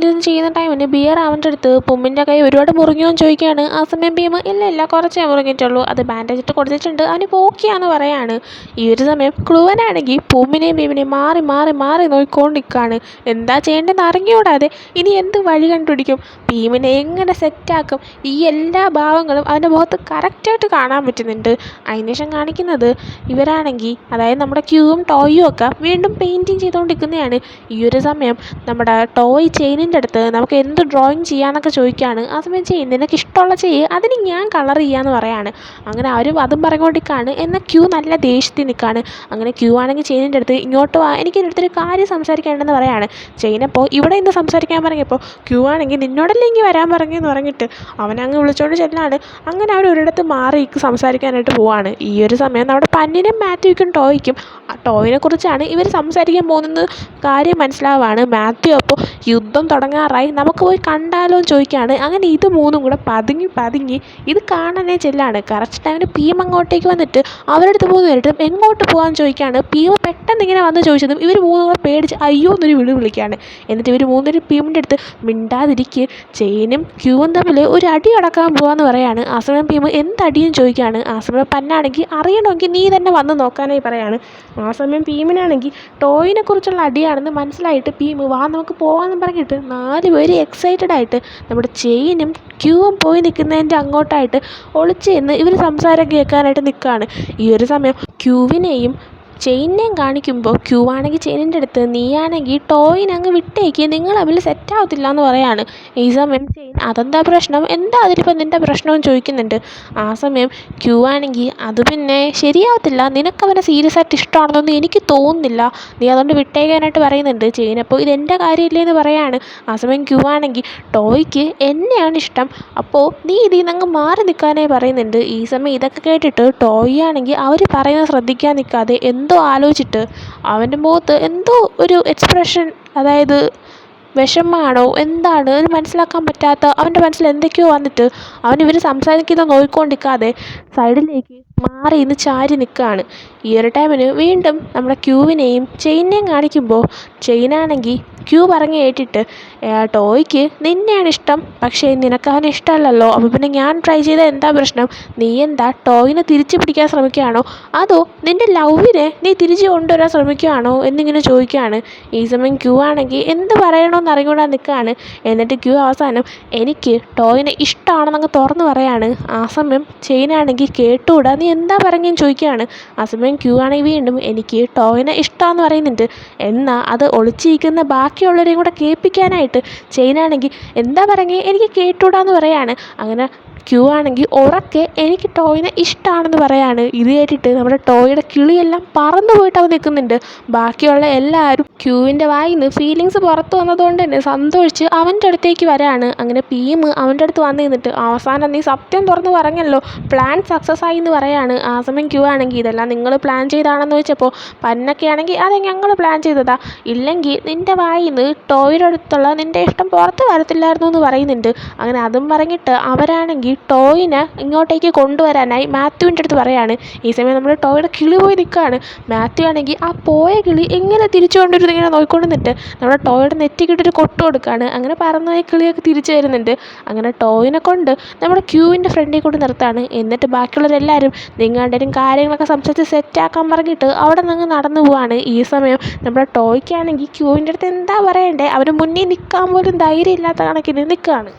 ചെയ്യുന്ന ടൈമിന് ബിയർ അവൻ്റെ അടുത്ത് പുമ്മിൻ്റെ കൈ ഒരുപാട് മുറിഞ്ഞോന്ന് ചോദിക്കുകയാണ്. ആ സമയം ഭീമ ഇല്ല കുറച്ചേ മുറിഞ്ഞിട്ടുള്ളൂ, അത് ബാൻഡേജ് ഇട്ട് കൊടുത്തിട്ടുണ്ട്, അവന് ഓക്കെയാന്ന് പറയാണ്. ഈ ഒരു സമയം ക്ലൂവനാണെങ്കിൽ പുമ്മിനെയും ഭീമിനെയും മാറി മാറി മാറി നോക്കിക്കൊണ്ട് നിൽക്കുകയാണ്. എന്താ ചെയ്യേണ്ടതെന്ന് അറിഞ്ഞുകൂടാതെ ഇനി എന്ത് വഴി കണ്ടുപിടിക്കും, ഭീമിനെ എങ്ങനെ സെറ്റാക്കും, ഈ എല്ലാ ഭാവങ്ങളും അവൻ്റെ മുഖത്ത് കറക്റ്റായിട്ട് കാണാൻ പറ്റുന്നുണ്ട്. അതിനുശേഷം കാണിക്കുന്നത് ഇവരാണെങ്കിൽ അതായത് നമ്മുടെ ക്യൂവും ടോയും ഒക്കെ വീണ്ടും പെയിൻറ്റിങ് ചെയ്തുകൊണ്ടിരിക്കുന്നതാണ്. ഈ ഒരു സമയം നമ്മുടെ ടോയ് ചെയിനിൻ്റെ അടുത്ത് നമുക്ക് എന്ത് ഡ്രോയിങ് ചെയ്യാമെന്നൊക്കെ ചോദിക്കുകയാണ്. ആ സമയം ചെയിൻ നിനക്ക് ഇഷ്ടമുള്ള ചെയ്യ്, അതിന് ഞാൻ കളർ ചെയ്യാമെന്ന് പറയാണ്. അങ്ങനെ അവരും അതും പറഞ്ഞുകൊണ്ടിരിക്കുകയാണ്. എന്നാൽ ക്യൂ നല്ല ദേഷ്യത്തിൽ നിൽക്കുകയാണ്. അങ്ങനെ ക്യൂ ആണെങ്കിൽ ചെയിനിൻ്റെ അടുത്ത് ഇങ്ങോട്ട് വാ, എനിക്ക് എൻ്റെ അടുത്തൊരു കാര്യം സംസാരിക്കേണ്ടെന്ന് പറയാണ്. ചെയിനപ്പോൾ ഇവിടെ ഇന്ന് സംസാരിക്കാൻ പറഞ്ഞപ്പോൾ ക്യൂ ആണെങ്കിൽ നിന്നോടല്ലേ ഇങ്ങനെ വരാൻ പറഞ്ഞെന്ന് പറഞ്ഞിട്ട് അവനങ്ങ് വിളിച്ചുകൊണ്ട് ചെല്ലാണ്. അങ്ങനെ അവർ ഒരിടത്ത് മാറി സംസാരിക്കാനായിട്ട് പോവാണ്. ഈ ഒരു സമയം നമ്മുടെ പന്നിനും മാത്യുവിനും ടോയ്ക്കും ആ ടോയിനെ കുറിച്ചാണ് ഇവർ സംസാരിക്കാൻ പോകുന്നത് കാര്യം മനസ്സിലാവുകയാണ്. മാത്യു അപ്പോൾ യുദ്ധം തുടങ്ങാറായി, നമുക്ക് പോയി കണ്ടാലോ എന്ന് ചോദിക്കുകയാണ്. അങ്ങനെ ഇത് മൂന്നും കൂടെ പതുങ്ങി ഇത് കാണാനേ ചെല്ലാണ്. കറക്റ്റ് ടൈമിന് പീം അങ്ങോട്ടേക്ക് വന്നിട്ട് അവരുടെ അടുത്ത് മൂന്ന് പേരിട്ടും എങ്ങോട്ട് പോകാമെന്ന് ചോദിക്കുകയാണ്. പീം പെട്ടെന്ന് ഇങ്ങനെ വന്ന് ചോദിച്ചതും ഇവർ മൂന്നും കൂടെ പേടിച്ച് അയ്യോ എന്നൊരു വിളിക്കുകയാണ്. എന്നിട്ട് ഇവർ മൂന്നൊരു പീമിൻ്റെ അടുത്ത് മിണ്ടാതിരിക്കുക, ചെയിനും ക്യൂവും തമ്മിൽ ഒരു അടി അടക്കാൻ പോകാമെന്ന് പറയാണ്. ആ സമയം പീം എന്തടിയെന്ന് ചോദിക്കുകയാണ്. ആ സമയം പന്നാണെങ്കിൽ അറിയണമെങ്കിൽ നീ തന്നെ വന്ന് നോക്കാനായി പറയാണ്. ആ സമയം പീമിനാണെങ്കിൽ ടോയിനെ കുറിച്ചുള്ള അടിയാണെന്ന് മനസ്സിലായിട്ട് പീം വാ നമുക്ക് പോകാമെന്ന് പറഞ്ഞിട്ട് 4 പേര് എക്സൈറ്റഡ് ആയിട്ട് നമ്മുടെ ചെയിനും ക്യൂവും പോയി നിൽക്കുന്നതിൻ്റെ അങ്ങോട്ടായിട്ട് ഒളിച്ച് നിന്ന് ഇവർ സംസാരം കേൾക്കാനായിട്ട് നിൽക്കുകയാണ്. ഈ ഒരു സമയം ക്യൂവിനെയും ചെയിനിനെയും കാണിക്കുമ്പോൾ ക്യൂ ആണെങ്കിൽ ചെയിനിൻ്റെ അടുത്ത് നീയാണെങ്കിൽ ടോയിനെ അങ്ങ് വിട്ടേക്ക്, നിങ്ങൾ തമ്മിൽ സെറ്റാവത്തില്ല എന്ന് പറയാണ്. ഈ സമയം ചെയിൻ അതെന്താ പ്രശ്നം, എന്താ അതിലിപ്പോൾ നിൻ്റെ പ്രശ്നമെന്ന് ചോദിക്കുന്നുണ്ട്. ആ സമയം ക്യൂ ആണെങ്കിൽ അത് പിന്നെ ശരിയാവത്തില്ല, നിനക്കവനെ സീരിയസ് ആയിട്ട് ഇഷ്ടമാണെന്നൊന്നും എനിക്ക് തോന്നുന്നില്ല, നീ അതുകൊണ്ട് വിട്ടേക്കാനായിട്ട് പറയുന്നുണ്ട്. ചെയിൻ അപ്പോൾ ഇതെൻ്റെ കാര്യമില്ലേ എന്ന് പറയാണ്. ആ സമയം ക്യൂ ആണെങ്കിൽ ടോയ്ക്ക് എന്നെയാണ് ഇഷ്ടം, അപ്പോൾ നീ ഇതിൽ നിന്ന് അങ്ങ് മാറി നിൽക്കാനായി പറയുന്നുണ്ട്. ഈ സമയം ഇതൊക്കെ കേട്ടിട്ട് ടോയ് ആണെങ്കിൽ അവർ പറയുന്നത് ശ്രദ്ധിക്കാൻ നിൽക്കാതെ എന്തോ ആലോചിച്ചിട്ട് അവൻ്റെ മുഖത്ത് എന്തോ ഒരു എക്സ്പ്രഷൻ, അതായത് വിഷമമാണോ എന്താണ് ഒരു മനസ്സിലാക്കാൻ പറ്റാത്ത അവൻ്റെ മനസ്സിൽ എന്തൊക്കെയോ വന്നിട്ട് അവൻ ഇവർ സംസാരിക്കുന്നത് നോക്കിക്കൊണ്ടിരിക്കാതെ സൈഡിലേക്ക് മാറി ഇന്ന് ചാരി നിൽക്കുകയാണ്. ഈ ഒരു ടൈമിന് വീണ്ടും നമ്മുടെ ക്യൂവിനെയും ചെയിനെയും കാണിക്കുമ്പോൾ ചെയിനാണെങ്കിൽ ക്യൂ പറഞ്ഞ് കേട്ടിട്ട് ടോയ്ക്ക് നിന്നെയാണ് ഇഷ്ടം, പക്ഷേ നിനക്ക് അവനെ ഇഷ്ടമല്ലല്ലോ, അപ്പോൾ പിന്നെ ഞാൻ ട്രൈ ചെയ്താൽ എന്താ പ്രശ്നം, നീ എന്താ ടോയിനെ തിരിച്ചു പിടിക്കാൻ ശ്രമിക്കുകയാണോ, അതോ നിൻ്റെ ലവിനെ നീ തിരിച്ചു കൊണ്ടുവരാൻ ശ്രമിക്കുകയാണോ എന്നിങ്ങനെ ചോദിക്കുകയാണ്. ഈ സമയം ക്യൂ ആണെങ്കിൽ എന്ത് പറയണമെന്ന് അറിഞ്ഞുകൂടാൻ നിൽക്കുകയാണ്. എന്നിട്ട് ക്യൂ അവസാനം എനിക്ക് ടോയിനെ ഇഷ്ടമാണെന്നങ്ങ് തുറന്ന് പറയാണ്. ആ സമയം ചെയിനാണെങ്കിൽ കേട്ടുകൂടാ നീ എന്താ പറഞ്ഞെന്ന് ചോദിക്കുകയാണ്. ആ സമയം ക്യൂ ആണെങ്കിൽ വീണ്ടും എനിക്ക് ടോയിനെ ഇഷ്ടമാണെന്ന് പറയുന്നുണ്ട്. എന്നാൽ അത് ഒളിച്ചിരിക്കുന്ന ബാക്കിയുള്ളവരെയും കൂടെ കേൾപ്പിക്കാനായിട്ട് ചെയിനാണെങ്കിൽ എന്താ പറഞ്ഞേ എനിക്ക് കേട്ടുകൂടാന്ന് പറയാണ്. അങ്ങനെ ക്യൂ ആണെങ്കിൽ ഉറക്കെ എനിക്ക് ടോയിനെ ഇഷ്ടമാണെന്ന് പറയാണ്. ഇത് കേട്ടിട്ട് നമ്മുടെ ടോയുടെ കിളിയെല്ലാം പറന്നു പോയിട്ട് അവൻ നിൽക്കുന്നുണ്ട്. ബാക്കിയുള്ള എല്ലാവരും ക്യൂവിൻ്റെ വായിൽ നിന്ന് ഫീലിങ്സ് പുറത്ത് വന്നതുകൊണ്ട് തന്നെ സന്തോഷിച്ച് അവൻ്റെ അടുത്തേക്ക് വരാണ്. അങ്ങനെ പീം അവൻ്റെ അടുത്ത് വന്ന് നിന്നിട്ട് അവസാനം നീ സത്യം തുറന്ന് പറഞ്ഞല്ലോ, പ്ലാൻ സക്സസ് ആയി എന്ന് പറയാണ്. ആ സമയം ക്യൂ ആണെങ്കിൽ ഇതെല്ലാം നിങ്ങൾ പ്ലാൻ ചെയ്താണെന്ന് ചോദിച്ചപ്പോൾ പന്നൊക്കെ ആണെങ്കിൽ അതെ ഞങ്ങൾ പ്ലാൻ ചെയ്തതാ, ഇല്ലെങ്കിൽ നിൻ്റെ വായിൽ നിന്ന് ടോയുടെ അടുത്തുള്ള നിൻ്റെ ഇഷ്ടം പുറത്ത് വരത്തില്ലായിരുന്നു എന്ന് പറയുന്നുണ്ട്. അങ്ങനെ അതും പറഞ്ഞിട്ട് അവരാണെങ്കിൽ ടോയിനെ ഇങ്ങോട്ടേക്ക് കൊണ്ടുവരാനായി മാത്യുവിൻ്റെ അടുത്ത് പറയാണ്. ഈ സമയം നമ്മുടെ ടോയുടെ കിളി പോയി നിൽക്കുകയാണ്. മാത്യു ആണെങ്കിൽ ആ പോയ കിളി എങ്ങനെ തിരിച്ചു കൊണ്ടുവരുന്നത് ഇങ്ങനെ നോക്കിക്കൊണ്ട് നിന്നിട്ട് നമ്മുടെ ടോയുടെ നെറ്റിക്കിട്ടൊരു കൊട്ട് കൊടുക്കുകയാണ്. അങ്ങനെ പറന്നുപോയ കിളിയൊക്കെ തിരിച്ചു വരുന്നുണ്ട്. അങ്ങനെ ടോയിനെ കൊണ്ട് നമ്മുടെ ക്യൂവിൻ്റെ ഫ്രണ്ടിൽ കൊണ്ട് നിർത്താണ്. എന്നിട്ട് ബാക്കിയുള്ളവരെല്ലാവരും നിങ്ങളുടെയും കാര്യങ്ങളൊക്കെ സംസാരിച്ച് സെറ്റാക്കാൻ പറഞ്ഞിട്ട് അവിടെ നിന്ന് നടന്നു പോവാണ്. ഈ സമയം നമ്മുടെ ടോയ്ക്കാണെങ്കിൽ ക്യൂവിൻ്റെ അടുത്ത് എന്താ പറയണ്ടേ, അവന് മുന്നിൽ നിൽക്കാൻ പോലും ധൈര്യം ഇല്ലാത്ത കണക്കിന് നിൽക്കുകയാണ്.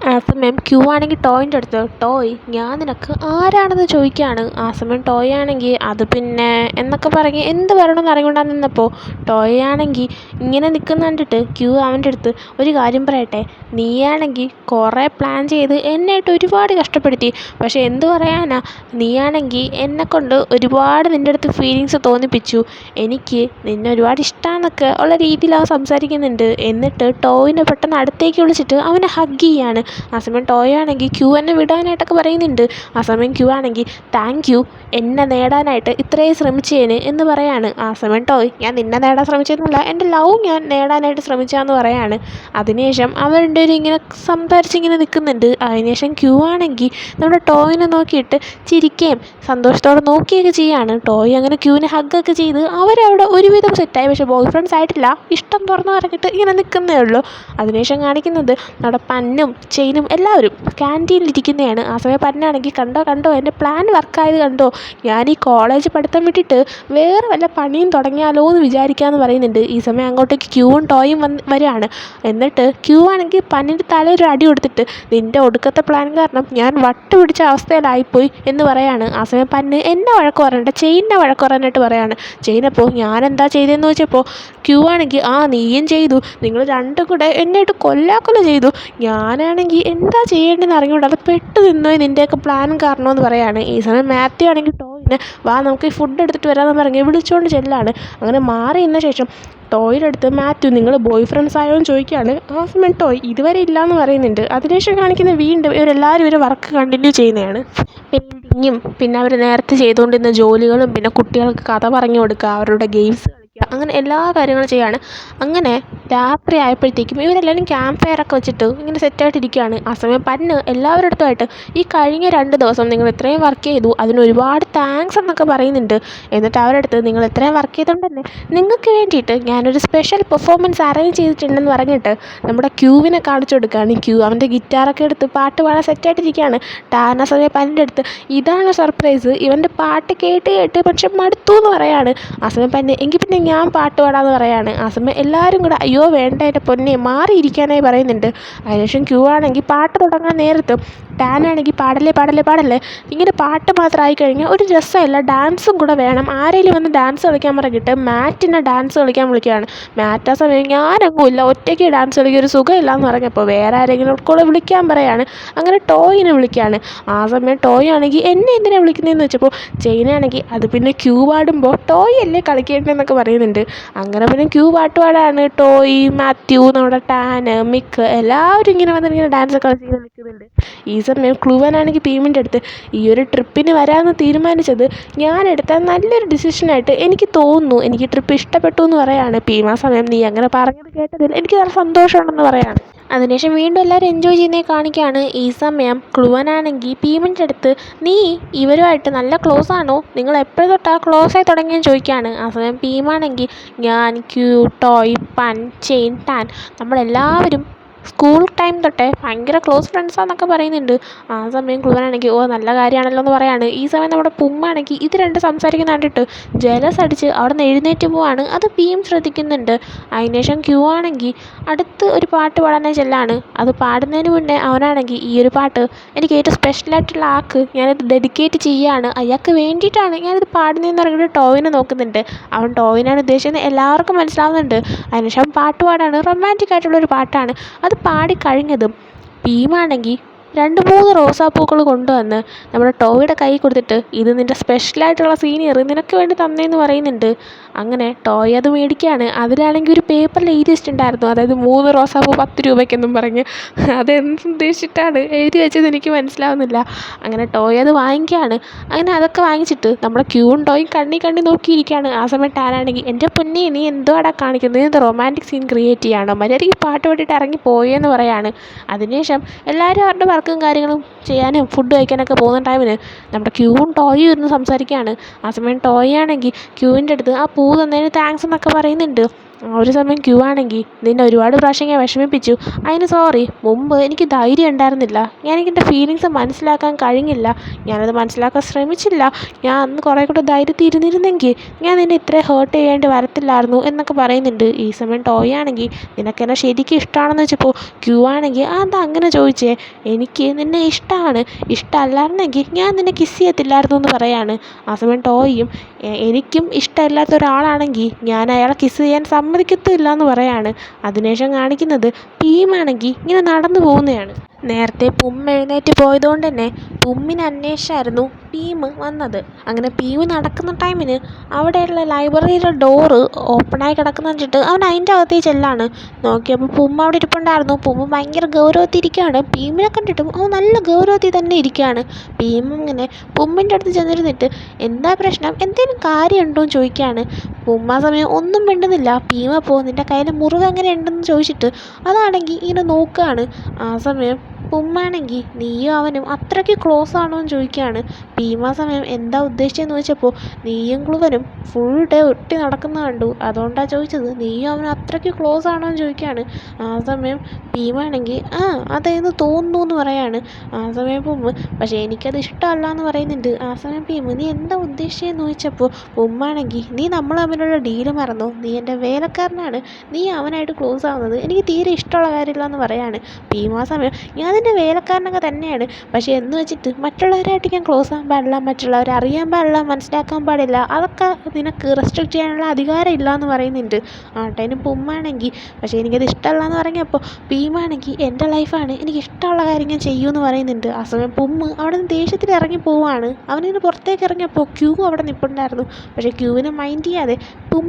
ആ സമയം ക്യൂ ആണെങ്കിൽ ടോയിൻ്റെ അടുത്ത് ടോയ് ഞാൻ നിനക്ക് ആരാണെന്ന് ചോദിക്കുകയാണ്. ആ സമയം ടോയ് ആണെങ്കിൽ അത് പിന്നെ എന്നൊക്കെ പറഞ്ഞ് എന്ത് പറയണമെന്ന് അറിഞ്ഞുകൊണ്ടാണ് നിന്നപ്പോൾ ടോയ് ആണെങ്കിൽ ഇങ്ങനെ നിൽക്കുന്ന കണ്ടിട്ട് ക്യൂ അവൻ്റെ അടുത്ത് ഒരു കാര്യം പറയട്ടെ, നീയാണെങ്കിൽ കുറേ പ്ലാൻ ചെയ്ത് എന്നെയായിട്ട് ഒരുപാട് കഷ്ടപ്പെടുത്തി, പക്ഷേ എന്ത് പറയാനാ, നീയാണെങ്കിൽ എന്നെക്കൊണ്ട് ഒരുപാട് നിൻ്റെ അടുത്ത് ഫീലിങ്സ് തോന്നിപ്പിച്ചു, എനിക്ക് നിന്നെ ഒരുപാട് ഇഷ്ടമാണെന്നൊക്കെ ഉള്ള രീതിയിൽ അവൻ സംസാരിക്കുന്നുണ്ട്. എന്നിട്ട് ടോയിനെ പെട്ടെന്ന് അടുത്തേക്ക് വിളിച്ചിട്ട് അവനെ ഹഗ് ചെയ്യാണ്. ആ സമയം ടോയ് ആണെങ്കിൽ ക്യൂ എന്നെ വിടാനായിട്ടൊക്കെ പറയുന്നുണ്ട്. ആ സമയം ക്യൂ ആണെങ്കിൽ താങ്ക് യു, എന്നെ നേടാനായിട്ട് ഇത്രയും ശ്രമിച്ചേന് എന്ന് പറയാണ്. ആ സമയം ടോയ് ഞാൻ നിന്നെ നേടാൻ ശ്രമിച്ചതെന്നല്ല, എൻ്റെ ലവ് ഞാൻ നേടാനായിട്ട് ശ്രമിച്ചാന്ന് പറയാണ്. അതിനുശേഷം അവർ രണ്ടുപേരും ഇങ്ങനെ സംസാരിച്ചിങ്ങനെ നിൽക്കുന്നുണ്ട്. അതിനുശേഷം ക്യൂ ആണെങ്കിൽ നമ്മുടെ ടോയിനെ നോക്കിയിട്ട് ചിരിക്കുകയും സന്തോഷത്തോടെ നോക്കിയൊക്കെ ചെയ്യാണ്. ടോയ് അങ്ങനെ ക്യൂവിനെ ഹഗ്ഗൊക്കെ ചെയ്ത് അവരവിടെ ഒരുവിധം സെറ്റായി. പക്ഷേ ബോയ് ഫ്രണ്ട്സ് ആയിട്ടില്ല, ഇഷ്ടം തുറന്ന് പറഞ്ഞിട്ട് ഇങ്ങനെ നിൽക്കുന്നേ ഉള്ളൂ. അതിനുശേഷം കാണിക്കുന്നത് നമ്മുടെ പന്നും ചെയിനും എല്ലാവരും ക്യാൻറ്റീനിലിരിക്കുന്നതാണ്. ആ സമയം പന്നാണെങ്കിൽ കണ്ടോ കണ്ടോ എൻ്റെ പ്ലാൻ വർക്കായത് കണ്ടോ, ഞാൻ ഈ കോളേജ് പഠിത്തം വിട്ടിട്ട് വേറെ വല്ല പണിയും തുടങ്ങിയാലോ എന്ന് വിചാരിക്കാമെന്ന് പറയുന്നുണ്ട്. ഈ സമയം അങ്ങോട്ടേക്ക് ക്യൂവും ടോയും വരികയാണ്. എന്നിട്ട് ക്യൂ ആണെങ്കിൽ പന്നിൻ്റെ തലയൊരു അടി കൊടുത്തിട്ട് നിൻ്റെ ഒടുക്കത്തെ പ്ലാൻ കാരണം ഞാൻ വട്ട് പിടിച്ച അവസ്ഥയിലായിപ്പോയി എന്ന് പറയാണ്. ആ സമയം പന്ന് എന്നെ വഴക്ക് പറയണ്ട, ചെയിനിനെ വഴക്ക് പറയാനായിട്ട് പറയാണ്. ചെയിനപ്പോൾ ഞാൻ എന്താ ചെയ്തതെന്ന് ചോദിച്ചപ്പോൾ ക്യൂ ആണെങ്കിൽ നീയും ചെയ്തു, നിങ്ങൾ രണ്ടും കൂടെ എന്നെ ഇട്ട് കൊല്ലാക്കൊല ചെയ്തു, ഞാനാണെങ്കിൽ എന്താ ചെയ്യേണ്ടതെന്ന് അറിഞ്ഞുകൊണ്ട് അത് പെട്ട് നിന്നോ നിൻ്റെയൊക്കെ പ്ലാൻ കാരണമെന്ന് പറയാണ്. ഈ സമയം മാത്യു ആണെങ്കിൽ ടോയിനെ വാ നമുക്ക് ഫുഡ് എടുത്തിട്ട് വരാമെന്ന് പറഞ്ഞ് വിളിച്ചുകൊണ്ട് ചെല്ലാണ്. അങ്ങനെ മാറി നിന്ന ശേഷം ടോയുടെ അടുത്ത് മാത്യു നിങ്ങൾ ബോയ് ഫ്രണ്ട്സ് ആയോ എന്ന് ചോദിക്കുകയാണ്. ആ സമയം ടോയ് ഇതുവരെ ഇല്ലയെന്ന് പറയുന്നുണ്ട്. അതിനുശേഷം കാണിക്കുന്ന വീണ്ടും ഇവരെല്ലാവരും ഇവർ വർക്ക് കണ്ടിന്യൂ ചെയ്യുന്നതാണ്. പെയിൻറ്റിങ്ങും പിന്നെ അവർ നേരത്തെ ചെയ്തുകൊണ്ടിരുന്ന ജോലികളും പിന്നെ കുട്ടികൾക്ക് കഥ പറഞ്ഞു കൊടുക്കുക, അവരുടെ ഗെയിംസ് കളിക്കുക, അങ്ങനെ എല്ലാ കാര്യങ്ങളും ചെയ്യാണ്. അങ്ങനെ രാത്രി ആയപ്പോഴത്തേക്കും ഇവരെല്ലാവരും ക്യാമ്പ് ഫയറൊക്കെ വെച്ചിട്ട് ഇങ്ങനെ സെറ്റായിട്ടിരിക്കുകയാണ്. ആ സമയം പന്ന് എല്ലാവരുടെ അടുത്തുമായിട്ട് ഈ കഴിഞ്ഞ 2 ദിവസം നിങ്ങൾ ഇത്രയും വർക്ക് ചെയ്തു അതിന് ഒരുപാട് താങ്ക്സ് എന്നൊക്കെ പറയുന്നുണ്ട്. എന്നിട്ട് അവരുടെ അടുത്ത് നിങ്ങൾ ഇത്രയും വർക്ക് ചെയ്തുകൊണ്ട് തന്നെ നിങ്ങൾക്ക് വേണ്ടിയിട്ട് ഞാനൊരു സ്പെഷ്യൽ പെർഫോമൻസ് അറേഞ്ച് ചെയ്തിട്ടുണ്ടെന്ന് പറഞ്ഞിട്ട് നമ്മുടെ ക്യൂവിനെ കാണിച്ചു കൊടുക്കുകയാണ്. ക്യൂ അവൻ്റെ ഗിറ്റാറൊക്കെ എടുത്ത് പാട്ട് പാടാൻ സെറ്റായിട്ടിരിക്കുകയാണ്. ടാന സമയം പന്നിൻ്റെ അടുത്ത് ഇതാണ് സർപ്രൈസ്, ഇവൻ്റെ പാട്ട് കേട്ട് കേട്ട് പക്ഷെ മടുത്തു എന്ന് പറയാണ്. ആ സമയം പന്ന് എങ്കിൽ പിന്നെ ഞാൻ പാട്ട് പാടാമെന്ന് പറയാണ്. ആ സമയം എല്ലാവരും കൂടെ അയ്യോ വേണ്ട എൻ്റെ പൊന്നെ മാറിയിരിക്കാനായി പറയുന്നുണ്ട്. അതിനുശേഷം ക്യൂ ആണെങ്കിൽ പാട്ട് തുടങ്ങാൻ നേരത്ത് ടാനാണെങ്കിൽ പാടല്ലേ പാടല്ലേ പാടല്ലേ ഇങ്ങനെ പാട്ട് മാത്രമായി കഴിഞ്ഞാൽ ഒരു രസമല്ല, ഡാൻസും കൂടെ വേണം, ആരെങ്കിലും വന്ന് ഡാൻസ് കളിക്കാൻ പറഞ്ഞിട്ട് മാറ്റിനെ ഡാൻസ് കളിക്കാൻ വിളിക്കുകയാണ്. മാറ്റ് ആ സമയം ഞാനങ്ങുമില്ല, ഒറ്റയ്ക്ക് ഡാൻസ് കളിക്കുക ഒരു സുഖമില്ല എന്ന് പറഞ്ഞപ്പോൾ വേറെ ആരെങ്കിലും കൂടെ വിളിക്കാൻ പറയാണ്. അങ്ങനെ ടോയിനെ വിളിക്കുകയാണ്. ആ സമയം ടോയ് ആണെങ്കിൽ എന്നെ എന്തിനാണ് വിളിക്കുന്നതെന്ന് വെച്ചപ്പോൾ ചെയിനാണെങ്കിൽ അത് പിന്നെ ക്യൂ പാടുമ്പോൾ ടോയ് അല്ലേ കളിക്കേണ്ടതെന്നൊക്കെ പറയുന്നുണ്ട്. അങ്ങനെ പിന്നെ ക്യൂ പാട്ട് പാടാണ്. ടോയ്, മാത്യു, നമ്മുടെ ടാന്, മിക്ക് എല്ലാവരും ഇങ്ങനെ വന്നിങ്ങനെ ഡാൻസ് കളിച്ച് നിൽക്കുന്നുണ്ട്. ഈ സമയം ക്ലൂവനാണെങ്കിൽ ടീമിൻ്റെ അടുത്ത് ഈ ഒരു ട്രിപ്പിന് വരാമെന്ന് തീരുമാനിച്ചത് ഞാൻ എടുത്ത നല്ലൊരു ഡിസിഷനായിട്ട് എനിക്ക് തോന്നുന്നു, എനിക്ക് ട്രിപ്പ് ഇഷ്ടപ്പെട്ടു എന്ന് പറയാണ്. പീം ആ സമയം നീ അങ്ങനെ പറഞ്ഞത് കേട്ടതിൽ എനിക്ക് നല്ല സന്തോഷമുണ്ടെന്ന് പറയാണ്. അതിനുശേഷം വീണ്ടും എല്ലാവരും എൻജോയ് ചെയ്യുന്നത് കാണിക്കുകയാണ്. ഈ സമയം ക്ലൂവനാണെങ്കിൽ പീമിൻ്റെ അടുത്ത് നീ ഇവരുമായിട്ട് നല്ല ക്ലോസ് ആണോ, നിങ്ങൾ എപ്പോഴും തൊട്ടാ ക്ലോസ് ആയി തുടങ്ങിയെന്ന് ചോദിക്കുകയാണ്. ആ സമയം പീമാണെങ്കിൽ ഞാൻ, ക്യൂ, ടോയ്, പൻ, ചെയിൻ, ടാൻ നമ്മളെല്ലാവരും സ്കൂൾ ടൈം തൊട്ടേ ഭയങ്കര ക്ലോസ് ഫ്രണ്ട്സാന്നൊക്കെ പറയുന്നുണ്ട്. ആ സമയം ക്ലൂവനാണെങ്കിൽ നല്ല കാര്യമാണല്ലോ എന്ന് പറയാണ്. ഈ സമയം നമ്മുടെ പുമ്മാണെങ്കിൽ ഇത് രണ്ട് സംസാരിക്കുന്ന കണ്ടിട്ട് ജലസ് അടിച്ച് അവിടെ നിന്ന് എഴുന്നേറ്റ് പോവാണ്. അത് പീം ശ്രദ്ധിക്കുന്നുണ്ട്. അതിനുശേഷം ക്യൂ ആണെങ്കിൽ അടുത്ത് ഒരു പാട്ട് പാടാനായി ചെല്ലാണ്. അത് പാടുന്നതിന് മുന്നേ അവനാണെങ്കിൽ ഈ ഒരു പാട്ട് എനിക്ക് ഏറ്റവും സ്പെഷ്യലായിട്ടുള്ള ആൾക്ക് ഞാനത് ഡെഡിക്കേറ്റ് ചെയ്യുകയാണ്, അയാൾക്ക് വേണ്ടിയിട്ടാണ് ഞാനിത് പാടുന്നതെന്ന് പറഞ്ഞിട്ട് ടോയിനെ നോക്കുന്നുണ്ട്. അവൻ ടോയിനാണ് ഉദ്ദേശിക്കുന്നത്, എല്ലാവർക്കും മനസ്സിലാവുന്നുണ്ട്. അതിനുശേഷം പാട്ട് പാടാണ്, റൊമാൻറ്റിക് ആയിട്ടുള്ളൊരു പാട്ടാണ്. അത് പാടിക്കഴിഞ്ഞതും പീമാണെങ്കിൽ 2-3 റോസാപ്പൂക്കൾ കൊണ്ടുവന്ന് നമ്മുടെ ടോയുടെ കൈ കൊടുത്തിട്ട് ഇത് നിൻ്റെ സ്പെഷ്യലായിട്ടുള്ള സീനിയർ നിനക്ക് വേണ്ടി തന്നേന്ന് പറയുന്നുണ്ട്. അങ്ങനെ ടോയ് അത് മേടിക്കുകയാണ്. അതിലാണെങ്കിൽ ഒരു പേപ്പറിൽ എഴുതി വെച്ചിട്ടുണ്ടായിരുന്നു, അതായത് 3 റോസാപ്പൂ 10 രൂപയ്ക്കെന്നും പറഞ്ഞ്. അതെന്തുദ്ദേശിച്ചിട്ടാണ് എഴുതി വെച്ചത് എനിക്ക് മനസ്സിലാവുന്നില്ല. അങ്ങനെ ടോയ് അത് വാങ്ങിക്കുകയാണ്. അങ്ങനെ അതൊക്കെ വാങ്ങിച്ചിട്ട് നമ്മുടെ ക്യൂവും ടോയും കണ്ണി നോക്കിയിരിക്കുകയാണ്. ആ സമയം ടാനാണെങ്കിൽ എൻ്റെ പൊന്നെ നീ എന്തുവാടാ കാണിക്കുന്നത്, നീ എന്താ റൊമാൻറ്റിക് സീൻ ക്രിയേറ്റ് ചെയ്യുകയാണോ, മര്യാദയ്ക്ക് പാട്ട് പാടിയിട്ട് ഇറങ്ങി പോയെന്ന് പറയാണ്. അതിനുശേഷം എല്ലാവരും അവരുടെ വർക്കും കാര്യങ്ങളും ചെയ്യാനും ഫുഡ് കഴിക്കാനൊക്കെ പോകുന്ന ടൈമിന് നമ്മുടെ ക്യൂവും ടോയും ഇരുന്ന് സംസാരിക്കുകയാണ്. ആ സമയം ടോയ് ആണെങ്കിൽ ക്യൂവിൻ്റെ അടുത്ത് ആ പൂ തന്നതിന് താങ്ക്സ് എന്നൊക്കെ പറയുന്നുണ്ട്. ഒരു സമയം ക്യൂ ആണെങ്കിൽ നിന്നെ ഒരുപാട് പ്രാവശ്യം ഞാൻ വിഷമിപ്പിച്ചു, അതിന് സോറി, മുമ്പ് എനിക്ക് ധൈര്യം ഉണ്ടായിരുന്നില്ല, എനിക്കെൻ്റെ ഫീലിങ്സ് മനസ്സിലാക്കാൻ കഴിഞ്ഞില്ല, ഞാനത് മനസ്സിലാക്കാൻ ശ്രമിച്ചില്ല, ഞാൻ അന്ന് കുറേ കൂടെ ധൈര്യത്തിൽ ഇരുന്നിരുന്നെങ്കിൽ ഞാൻ നിന്നെ ഇത്രയും ഹേർട്ട് ചെയ്യേണ്ടി വരത്തില്ലായിരുന്നു എന്നൊക്കെ പറയുന്നുണ്ട്. ഈ സമയം ടോയ് ആണെങ്കിൽ നിനക്കെന്നെ ശരിക്കും ഇഷ്ടമാണെന്ന് വെച്ചപ്പോൾ ക്യൂ ആണെങ്കിൽ അതെന്താ അങ്ങനെ ചോദിച്ചേ, എനിക്ക് നിന്നെ ഇഷ്ടമാണ്, ഇഷ്ടമല്ലായിരുന്നെങ്കിൽ ഞാൻ നിന്നെ കിസ് ചെയ്യത്തില്ലായിരുന്നു എന്ന് പറയാണ്. ആ സമയം ടോയും എനിക്കും ഇഷ്ടമില്ലാത്ത ഒരാളാണെങ്കിൽ ഞാൻ അയാളെ കിസ് ചെയ്യാൻ സമ്മതിക്കത്തില്ല എന്ന് പറയാണ്. അതിനുശേഷം കാണിക്കുന്നത് ഭീമാണെങ്കിൽ ഇങ്ങനെ നടന്നു പോകുന്നതാണ്. നേരത്തെ എഴുന്നേറ്റ് പോയതുകൊണ്ട് തന്നെ പുമ്മിനെ അന്വേഷിച്ചായിരുന്നു ഭീം വന്നത്. അങ്ങനെ ഭീം നടക്കുന്ന ടൈമിന് അവിടെയുള്ള ലൈബ്രറിയുടെ ഡോറ് ഓപ്പണായി കിടക്കുന്ന വെച്ചിട്ട് അവൻ അതിൻ്റെ അകത്തേക്ക് ചെല്ലാണ്. നോക്കിയപ്പോൾ അവിടെ ഇരിപ്പുണ്ടായിരുന്നു. ഭയങ്കര ഗൗരവത്തിൽ ഇരിക്കുകയാണ്. ഭീമിനെ കണ്ടിട്ടും അവൻ നല്ല ഗൗരവത്തിൽ തന്നെ ഇരിക്കുകയാണ്. ഭീം ഇങ്ങനെ പുമ്മിൻ്റെ അടുത്ത് ചെന്നിരുന്നിട്ട് എന്താ പ്രശ്നം, എന്തെങ്കിലും കാര്യമുണ്ടോ എന്ന് ചോദിക്കുകയാണ്. ആ സമയം ഒന്നും മിണ്ടുന്നില്ല. ഭീം അപ്പോൾ നിൻ്റെ കയ്യിൽ മുറിവ് എങ്ങനെ ഉണ്ടെന്ന് ചോദിച്ചിട്ട് അതാണെങ്കിൽ ഇങ്ങനെ നോക്കുകയാണ്. ആ സമയം പുമ്മാണെങ്കിൽ നീയും അവനും അത്രയ്ക്ക് ക്ലോസ് ആണോ എന്ന് ചോദിക്കുകയാണ്. ഭീമാ സമയം എന്താ ഉദ്ദേശിച്ചതെന്ന് ചോദിച്ചപ്പോൾ നീയും ക്ലുവനും ഫുൾ ഡേ ഒട്ടി നടക്കുന്ന കണ്ടു, അതുകൊണ്ടാണ് ചോദിച്ചത്, നീയും അവനും അത്രയ്ക്ക് ക്ലോസ് ആണോ എന്ന് ചോദിക്കുകയാണ്. ആ സമയം ഭീമാണെങ്കിൽ അതേന്ന് തോന്നുന്നു എന്ന് പറയാണ്. ആ സമയം പക്ഷേ എനിക്കത് ഇഷ്ടമല്ല എന്ന് പറയുന്നുണ്ട്. ആ സമയം ഭീം നീ എന്താ ഉദ്ദേശിച്ചതെന്ന് ചോദിച്ചപ്പോൾ പുമ്മാണെങ്കിൽ നീ നമ്മൾ തമ്മിലുള്ള ഡീല് മറന്നോ, നീ എൻ്റെ വേലക്കാരനാണ്, നീ അവനായിട്ട് ക്ലോസ് ആവുന്നത് എനിക്ക് തീരെ ഇഷ്ടമുള്ള കാര്യമില്ല എന്ന് പറയാണ്. ഭീമാ സമയം ഞാൻ നിൻ്റെ വേലക്കാരനൊക്കെ തന്നെയാണ്, പക്ഷേ എന്ന് വെച്ചിട്ട് മറ്റുള്ളവരായിട്ട് ഞാൻ ക്ലോസ് ആകാൻ പാടില്ല, മറ്റുള്ളവരെ അറിയാൻ പാടില്ല, മനസ്സിലാക്കാൻ പാടില്ല, അതൊക്കെ നിനക്ക് റെസ്ട്രിക്റ്റ് ചെയ്യാനുള്ള അധികാരം ഇല്ല എന്ന് പറയുന്നുണ്ട്. അതിന് പുമ്മാണെങ്കിൽ പക്ഷേ എനിക്കത് ഇഷ്ടമല്ല എന്ന് പറഞ്ഞപ്പോൾ ഭീമാണെങ്കിൽ എൻ്റെ ലൈഫാണ്, എനിക്ക് ഇഷ്ടമുള്ള കാര്യം ഞാൻ ചെയ്യുമെന്ന് പറയുന്നുണ്ട്. ആ സമയം അവിടെ നിന്ന് ദേഷ്യത്തിൽ ഇറങ്ങി പോവുകയാണ്. അവനിങ്ങനെ പുറത്തേക്ക് ഇറങ്ങിയപ്പോൾ ക്യൂ അവിടെ നിൽപ്പുണ്ടായിരുന്നു. പക്ഷേ ക്യൂവിനെ മൈൻഡ് ചെയ്യാതെ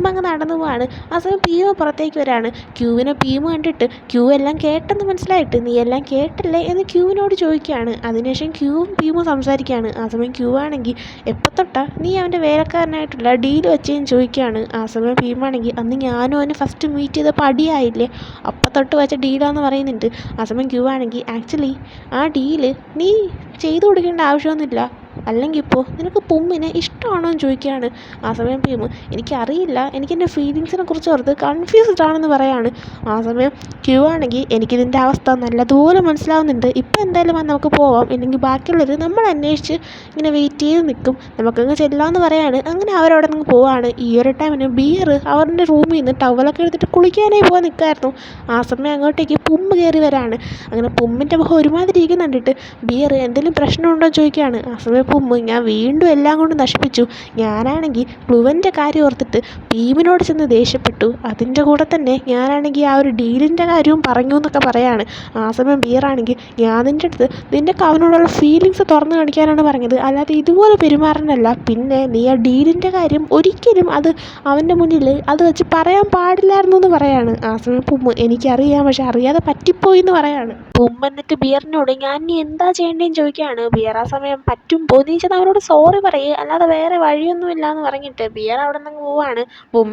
അങ്ങ് നടന്നു പോവാണ്. ആ സമയം ഭീമ പുറത്തേക്ക് വരാണ്. ക്യൂവിനെ ഭീമ കണ്ടിട്ട് ക്യൂ എല്ലാം കേട്ടെന്ന് മനസ്സിലായിട്ട് നീ എല്ലാം കേട്ടില്ലേ എന്ന് ക്യൂവിനോട് ചോദിക്കുകയാണ്. അതിനുശേഷം ക്യൂവും ഭീമും സംസാരിക്കുകയാണ്. ആ സമയം ക്യൂ ആണെങ്കിൽ എപ്പോൾ തൊട്ടാ നീ അവൻ്റെ വേലക്കാരനായിട്ടുള്ള ഡീല് വെച്ചതെന്ന് ചോദിക്കുകയാണ്. ആ സമയം ഭീമാണെങ്കിൽ അന്ന് ഞാനും അവന് ഫസ്റ്റ് മീറ്റ് ചെയ്തപ്പോൾ അടിയായില്ലേ, അപ്പം തൊട്ട് വെച്ച ഡീലാന്ന് പറയുന്നുണ്ട്. ആ സമയം ക്യൂ ആണെങ്കിൽ ആക്ച്വലി ആ ഡീല് നീ ചെയ്തു കൊടുക്കേണ്ട ആവശ്യമൊന്നുമില്ല, അല്ലെങ്കിൽ ഇപ്പോൾ നിനക്ക് പുമ്മിനെ ഇഷ്ടമാണോ എന്ന് ചോദിക്കുകയാണ്. ആ സമയം ഭീം എനിക്കറിയില്ല, എനിക്കെൻ്റെ ഫീലിങ്സിനെ കുറിച്ച് ഓർത്ത് കൺഫ്യൂസ്ഡ് ആണെന്ന് പറയാണ്. ആ സമയം ക്യൂ ആണെങ്കിൽ എനിക്കിതിൻ്റെ അവസ്ഥ നല്ലതുപോലെ മനസ്സിലാവുന്നുണ്ട്, ഇപ്പം എന്തായാലും നമുക്ക് പോവാം, ഇല്ലെങ്കിൽ ബാക്കിയുള്ളവർ നമ്മൾ അന്വേഷിച്ച് ഇങ്ങനെ വെയിറ്റ് ചെയ്ത് നിൽക്കും, നമുക്കങ്ങ് ചെല്ലാമെന്ന് പറയാണ്. അങ്ങനെ അവരവിടെ നിന്ന് പോവാണ്. ഈ ഒരു ടൈമിന് ബിയർ അവരുടെ റൂമിൽ നിന്ന് ടവലൊക്കെ എടുത്തിട്ട് കുളിക്കാനായി പോകാൻ നിൽക്കായിരുന്നു. ആ സമയം അങ്ങോട്ടേക്ക് കയറി വരാണ്. അങ്ങനെ പുമ്മിൻ്റെ മുഖം ഒരുമാതിരി ഇരിക്കുന്ന കണ്ടിട്ട് ബിയർ എന്തെങ്കിലും പ്രശ്നമുണ്ടോ എന്ന് ചോദിക്കുകയാണ്. ആ സമയം ഞാൻ വീണ്ടും എല്ലാം കൊണ്ട് നശിപ്പിച്ചു, ഞാനാണെങ്കിൽ ക്ലുവൻ്റെ കാര്യം ഓർത്തിട്ട് ഭീമിനോട് ചെന്ന് ദേഷ്യപ്പെട്ടു, അതിൻ്റെ കൂടെ തന്നെ ഞാനാണെങ്കിൽ ആ ഒരു ഡീലിൻ്റെ കാര്യവും പറഞ്ഞു എന്നൊക്കെ പറയാണ്. ആ സമയം ബിയറാണെങ്കിൽ ഞാൻ നിൻ്റെ അടുത്ത് നിൻ്റെ അവനോടുള്ള ഫീലിങ്സ് തുറന്നു കാണിക്കാനാണ് പറഞ്ഞത്, അല്ലാതെ ഇതുപോലെ പെരുമാറാനല്ല, പിന്നെ നീ ആ ഡീലിൻ്റെ കാര്യം ഒരിക്കലും അത് അവൻ്റെ മുന്നിൽ അത് വെച്ച് പറയാൻ പാടില്ലായിരുന്നു എന്ന് പറയാണ്. ആ സമയം എനിക്കറിയാം, പക്ഷെ അറിയാതെ പറ്റിപ്പോയി എന്ന് പറയാണ്. എന്നിട്ട് ബിയറിനോട് ഞാൻ നീ എന്താ ചെയ്യേണ്ടതെന്ന് ചോദിക്കുകയാണ്. ബിയർ ആ സമയം പറ്റുമ്പോൾ നീ ചെന്ന് അവരോട് സോറി പറയുക, അല്ലാതെ വേറെ വഴിയൊന്നുമില്ല എന്ന് പറഞ്ഞിട്ട് ബിയർ അവിടെ നിന്ന് പോവാണ്.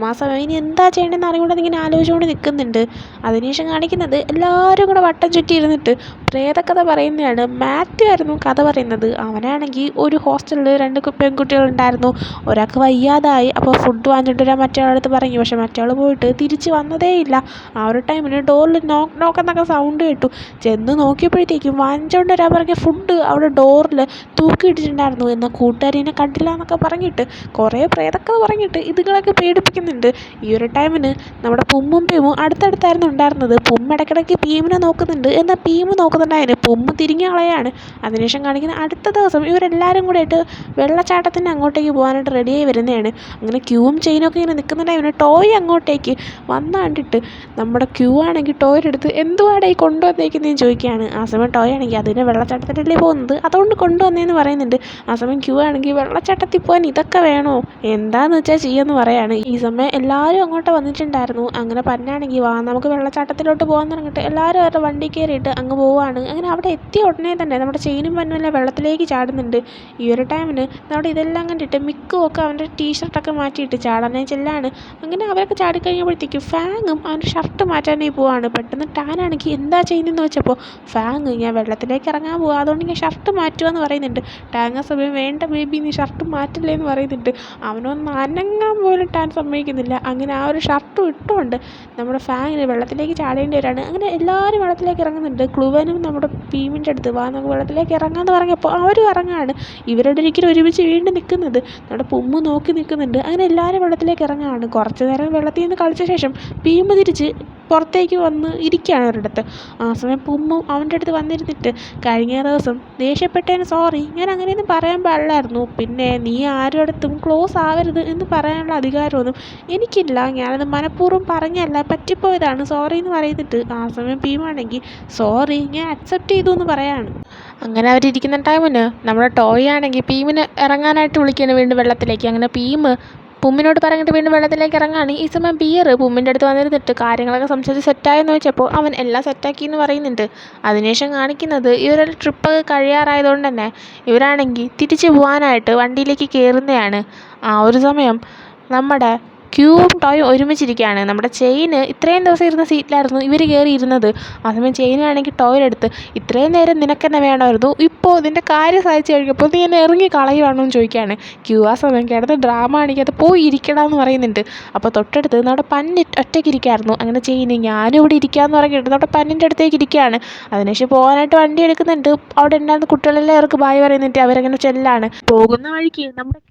ആ സമയം ഇനി എന്താ ചെയ്യേണ്ടതെന്ന് അറിയാണ്ട് ഇങ്ങനെ ആലോചിച്ചുകൊണ്ട് നിൽക്കുന്നുണ്ട്. അതിനുശേഷം കാണിക്കുന്നത് എല്ലാവരും കൂടെ വട്ടം ചുറ്റി ഇരുന്നിട്ട് പ്രേതകഥ പറയുന്നതാണ്. മാത്യു ആയിരുന്നു കഥ പറയുന്നത്. അവനാണെങ്കിൽ ഒരു ഹോസ്റ്റലിൽ 2 പെൺകുട്ടികളുണ്ടായിരുന്നു. ഒരാൾക്ക് വയ്യാതായി, അപ്പോൾ ഫുഡ് വാങ്ങിച്ചിട്ട് വരാൻ മറ്റേ പറഞ്ഞു, പക്ഷെ മറ്റേ പോയിട്ട് തിരിച്ച് വന്നതേയില്ല. ആ ഒരു ടൈമിന് ഡോറിൽ നോക്ക് എന്നൊക്കെ സൗണ്ട് കേട്ടു. ചെന്ന് നോക്കിയപ്പോഴത്തേക്കും വാങ്ങിച്ചുകൊണ്ട് വരാൻ പറഞ്ഞ ഫുഡ് അവിടെ ഡോറിൽ തൂക്കിയിട്ടിട്ടുണ്ടായിരുന്നു. എന്നാൽ കൂട്ടുകാരിനെ കണ്ടില്ല എന്നൊക്കെ പറഞ്ഞിട്ട് കുറേ പ്രേതക്കഥ പറഞ്ഞിട്ട് ഇതുങ്ങളൊക്കെ പേടിപ്പിക്കുന്നുണ്ട്. ഈ ഒരു ടൈമിന് നമ്മുടെ ഭീമും അടുത്തടുത്തായിരുന്നു ഉണ്ടായിരുന്നത്. ഇടയ്ക്കിടയ്ക്ക് ഭീമിനെ നോക്കുന്നുണ്ട്, എന്നാൽ ഭീം നോക്കുന്നുണ്ടായിരുന്നു തിരിഞ്ഞു കളയാണ്. അതിനുശേഷം കാണിക്കുന്ന അടുത്ത ദിവസം ഇവരെല്ലാവരും കൂടെ ആയിട്ട് വെള്ളച്ചാട്ടത്തിന് അങ്ങോട്ടേക്ക് പോകാനായിട്ട് റെഡിയായി വരുന്നതാണ്. അങ്ങനെ ക്യൂവും ചെയിനൊക്കെ ഇങ്ങനെ നിൽക്കുന്ന ടൈമിന് ടോയ് അങ്ങോട്ടേക്ക് വന്ന് കണ്ടിട്ട് നമ്മുടെ ക്യൂ ആണെങ്കിൽ ടോയുടെ അടുത്ത് എന്തുവാടെ ഈ കൊണ്ടുവന്നേക്കുന്നതെന്ന് ചോദിക്കുകയാണ്. ആ സമയം ടോയ് ആണെങ്കിൽ അതിന് വെള്ളച്ചാട്ടത്തിലല്ലേ പോകുന്നത്, അതുകൊണ്ട് കൊണ്ടുവന്നതെന്ന് പറയുന്നുണ്ട്. ആ സമയം ക്യൂ ആണെങ്കിൽ വെള്ളച്ചാട്ടത്തിൽ പോകാൻ ഇതൊക്കെ വേണോ, എന്താണെന്ന് വെച്ചാൽ ചെയ്യുമെന്ന് പറയാണ്. ഈ സമയം എല്ലാവരും അങ്ങോട്ട് വന്നിട്ടുണ്ടായിരുന്നു. അങ്ങനെ പന്നാണെങ്കിൽ നമുക്ക് വെള്ളച്ചാട്ടത്തിലോട്ട് പോകാൻ തുടങ്ങിയിട്ട് എല്ലാവരും അവരുടെ വണ്ടി കയറിയിട്ട് അങ്ങ് പോവുകയാണ്. അങ്ങനെ അവിടെ എത്തിയ ഉടനെ തന്നെ നമ്മുടെ ചെയിനും പന്നുമെല്ലാം വെള്ളത്തിലേക്ക് ചാടുന്നുണ്ട്. ഈ ഒരു ടൈമിന് നമ്മുടെ ഇതെല്ലാം കണ്ടിട്ട് മിക്കുമൊക്കെ അവൻ്റെ ടീഷർട്ടൊക്കെ മാറ്റിയിട്ട് ചാടാനായി ചെല്ലാണ്. അങ്ങനെ അവരൊക്കെ ചാടിക്കഴിഞ്ഞപ്പോഴത്തേക്കും ഫാങ്ങും അവൻ്റെ ഷർട്ട് മാറ്റാനായി പോവാണ്. പെട്ടെന്ന് ടാനാണെങ്കിൽ എന്താ ചെയ്യുന്നതെന്ന് വെച്ചപ്പോൾ ഫാങ് ഞാൻ വെള്ളത്തിലേക്ക് ഇറങ്ങാൻ പോവാം, അതുകൊണ്ട് ഞാൻ ഷർട്ട് മാറ്റുകയെന്ന് പറയുന്നുണ്ട്. ടാങ് ആ സമയം വേണ്ട ബേബി നീ ഷർട്ട് മാറ്റില്ലേ എന്ന് പറയുന്നുണ്ട്. അവനൊന്നും അനങ്ങാൻ പോലും ടാൻ സമ്മതിക്കുന്നില്ല. അങ്ങനെ ആ ഒരു ഷർട്ടും ഇട്ടുകൊണ്ട് നമ്മുടെ ഫാങ്ങിന് വെള്ളത്തിലേക്ക് ചാടേണ്ടി വരാണ്. അങ്ങനെ എല്ലാവരും വെള്ളത്തിലേക്ക് ഇറങ്ങുന്നുണ്ട്. ക്ലുവനും നമ്മുടെ ഭീമിൻ്റെ അടുത്ത് നമുക്ക് വെള്ളത്തിലേക്ക് ഇറങ്ങാമെന്ന് പറഞ്ഞപ്പോൾ അവരും ഇറങ്ങാണ്. ഇവരുടെ ഒരിക്കലും ഒരുമിച്ച് വീണ്ടും നിൽക്കുന്നത് നമ്മുടെ നോക്കി നിൽക്കുന്നുണ്ട്. അങ്ങനെ എല്ലാവരും വെള്ളത്തിലേക്ക് ഇറങ്ങുകയാണ്. കുറച്ച് നേരം വെള്ളത്തിൽ നിന്ന് കളിച്ച ശേഷം ഭീമ് തിരിച്ച് പുറത്തേക്ക് വന്ന് ഇരിക്കുകയാണ് ഒരിടത്ത്. ആ സമയം പുമ്മും അവൻ്റെ അടുത്ത് വന്നിരുന്നിട്ട് കഴിഞ്ഞ ദിവസം ദേഷ്യപ്പെട്ടതിന് സോറി, ഞാൻ അങ്ങനെയൊന്നും പറയാൻ പാടില്ലായിരുന്നു, പിന്നെ നീ ആരും അടുത്തും ക്ലോസ് ആവരുത് എന്ന് പറയാനുള്ള അധികാരമൊന്നും എനിക്കില്ല, ഞാനത് മനഃപൂർവ്വം പറഞ്ഞല്ല, പറ്റിപ്പോയതാണ്, സോറി എന്ന് പറയുന്നിട്ട് ആ സമയം ഭീമാണെങ്കിൽ സോറി ഞാൻ അക്സെപ്റ്റ് ചെയ്തു എന്ന് പറയാണ്. അങ്ങനെ അവരിയ്ക്കുന്ന ടൈമിന് നമ്മുടെ ടോയ് ആണെങ്കിൽ ഭീമിനെ ഇറങ്ങാനായിട്ട് വിളിക്കുകയാണ് വീണ്ടും വെള്ളത്തിലേക്ക്. അങ്ങനെ ഭീം പുമ്മിനോട് പറഞ്ഞിട്ട് വീണ്ടും വെള്ളത്തിലേക്ക് ഇറങ്ങാണ്. ഈ സമയം ബിയർ പുമ്മിൻ്റെ അടുത്ത് വന്നിരുന്നിട്ട് കാര്യങ്ങളൊക്കെ സംസാരിച്ച് സെറ്റായെന്ന് വെച്ചപ്പോൾ അവൻ എല്ലാം സെറ്റാക്കി എന്ന് പറയുന്നുണ്ട്. അതിനുശേഷം കാണിക്കുന്നത് ഇവരുടെ ട്രിപ്പ് കഴിയാറായതുകൊണ്ട് തന്നെ ഇവരാണെങ്കിൽ തിരിച്ച് പോകാനായിട്ട് വണ്ടിയിലേക്ക് കയറുന്നതാണ്. ആ ഒരു സമയം നമ്മുടെ ക്യൂവും ടോയും ഒരുമിച്ചിരിക്കുകയാണ്. നമ്മുടെ ചെയിന് ഇത്രയും ദിവസം ഇരുന്ന സീറ്റിലായിരുന്നു ഇവർ കയറി ഇരുന്നത്. ആ സമയം ചെയിനാണെങ്കിൽ ടോയിലെടുത്ത് ഇത്രയും നേരം നിനക്കെന്നെ വേണമായിരുന്നു, ഇപ്പോൾ ഇതിൻ്റെ കാര്യം സാധിച്ചു കഴിഞ്ഞപ്പോൾ നീ എന്നെ ഇറങ്ങി കളയുവാണോ എന്ന് ചോദിക്കുകയാണ്. ക്യൂ ആ സമയം കിടന്ന് ഡ്രാമ ആണെങ്കിൽ അത് പോയി ഇരിക്കണമെന്ന് പറയുന്നുണ്ട്. അപ്പോൾ തൊട്ടടുത്ത് നമ്മുടെ പന്നി ഒറ്റയ്ക്ക് ഇരിക്കുകയായിരുന്നു. അങ്ങനെ ചെയിന് ഞാനും ഇവിടെ ഇരിക്കാമെന്ന് പറഞ്ഞിട്ട് നമ്മുടെ പന്നിൻ്റെ അടുത്തേക്ക് ഇരിക്കുകയാണ്. അതിനുശേഷം പോകാനായിട്ട് വണ്ടി എടുക്കുന്നുണ്ട്. അവിടെ ഉണ്ടായിരുന്ന കുട്ടികളെല്ലാം അവർക്ക് ബായ് പറയുന്നിട്ട് അവരങ്ങനെ ചെല്ലാണ്. പോകുന്ന വഴിക്ക് നമ്മുടെ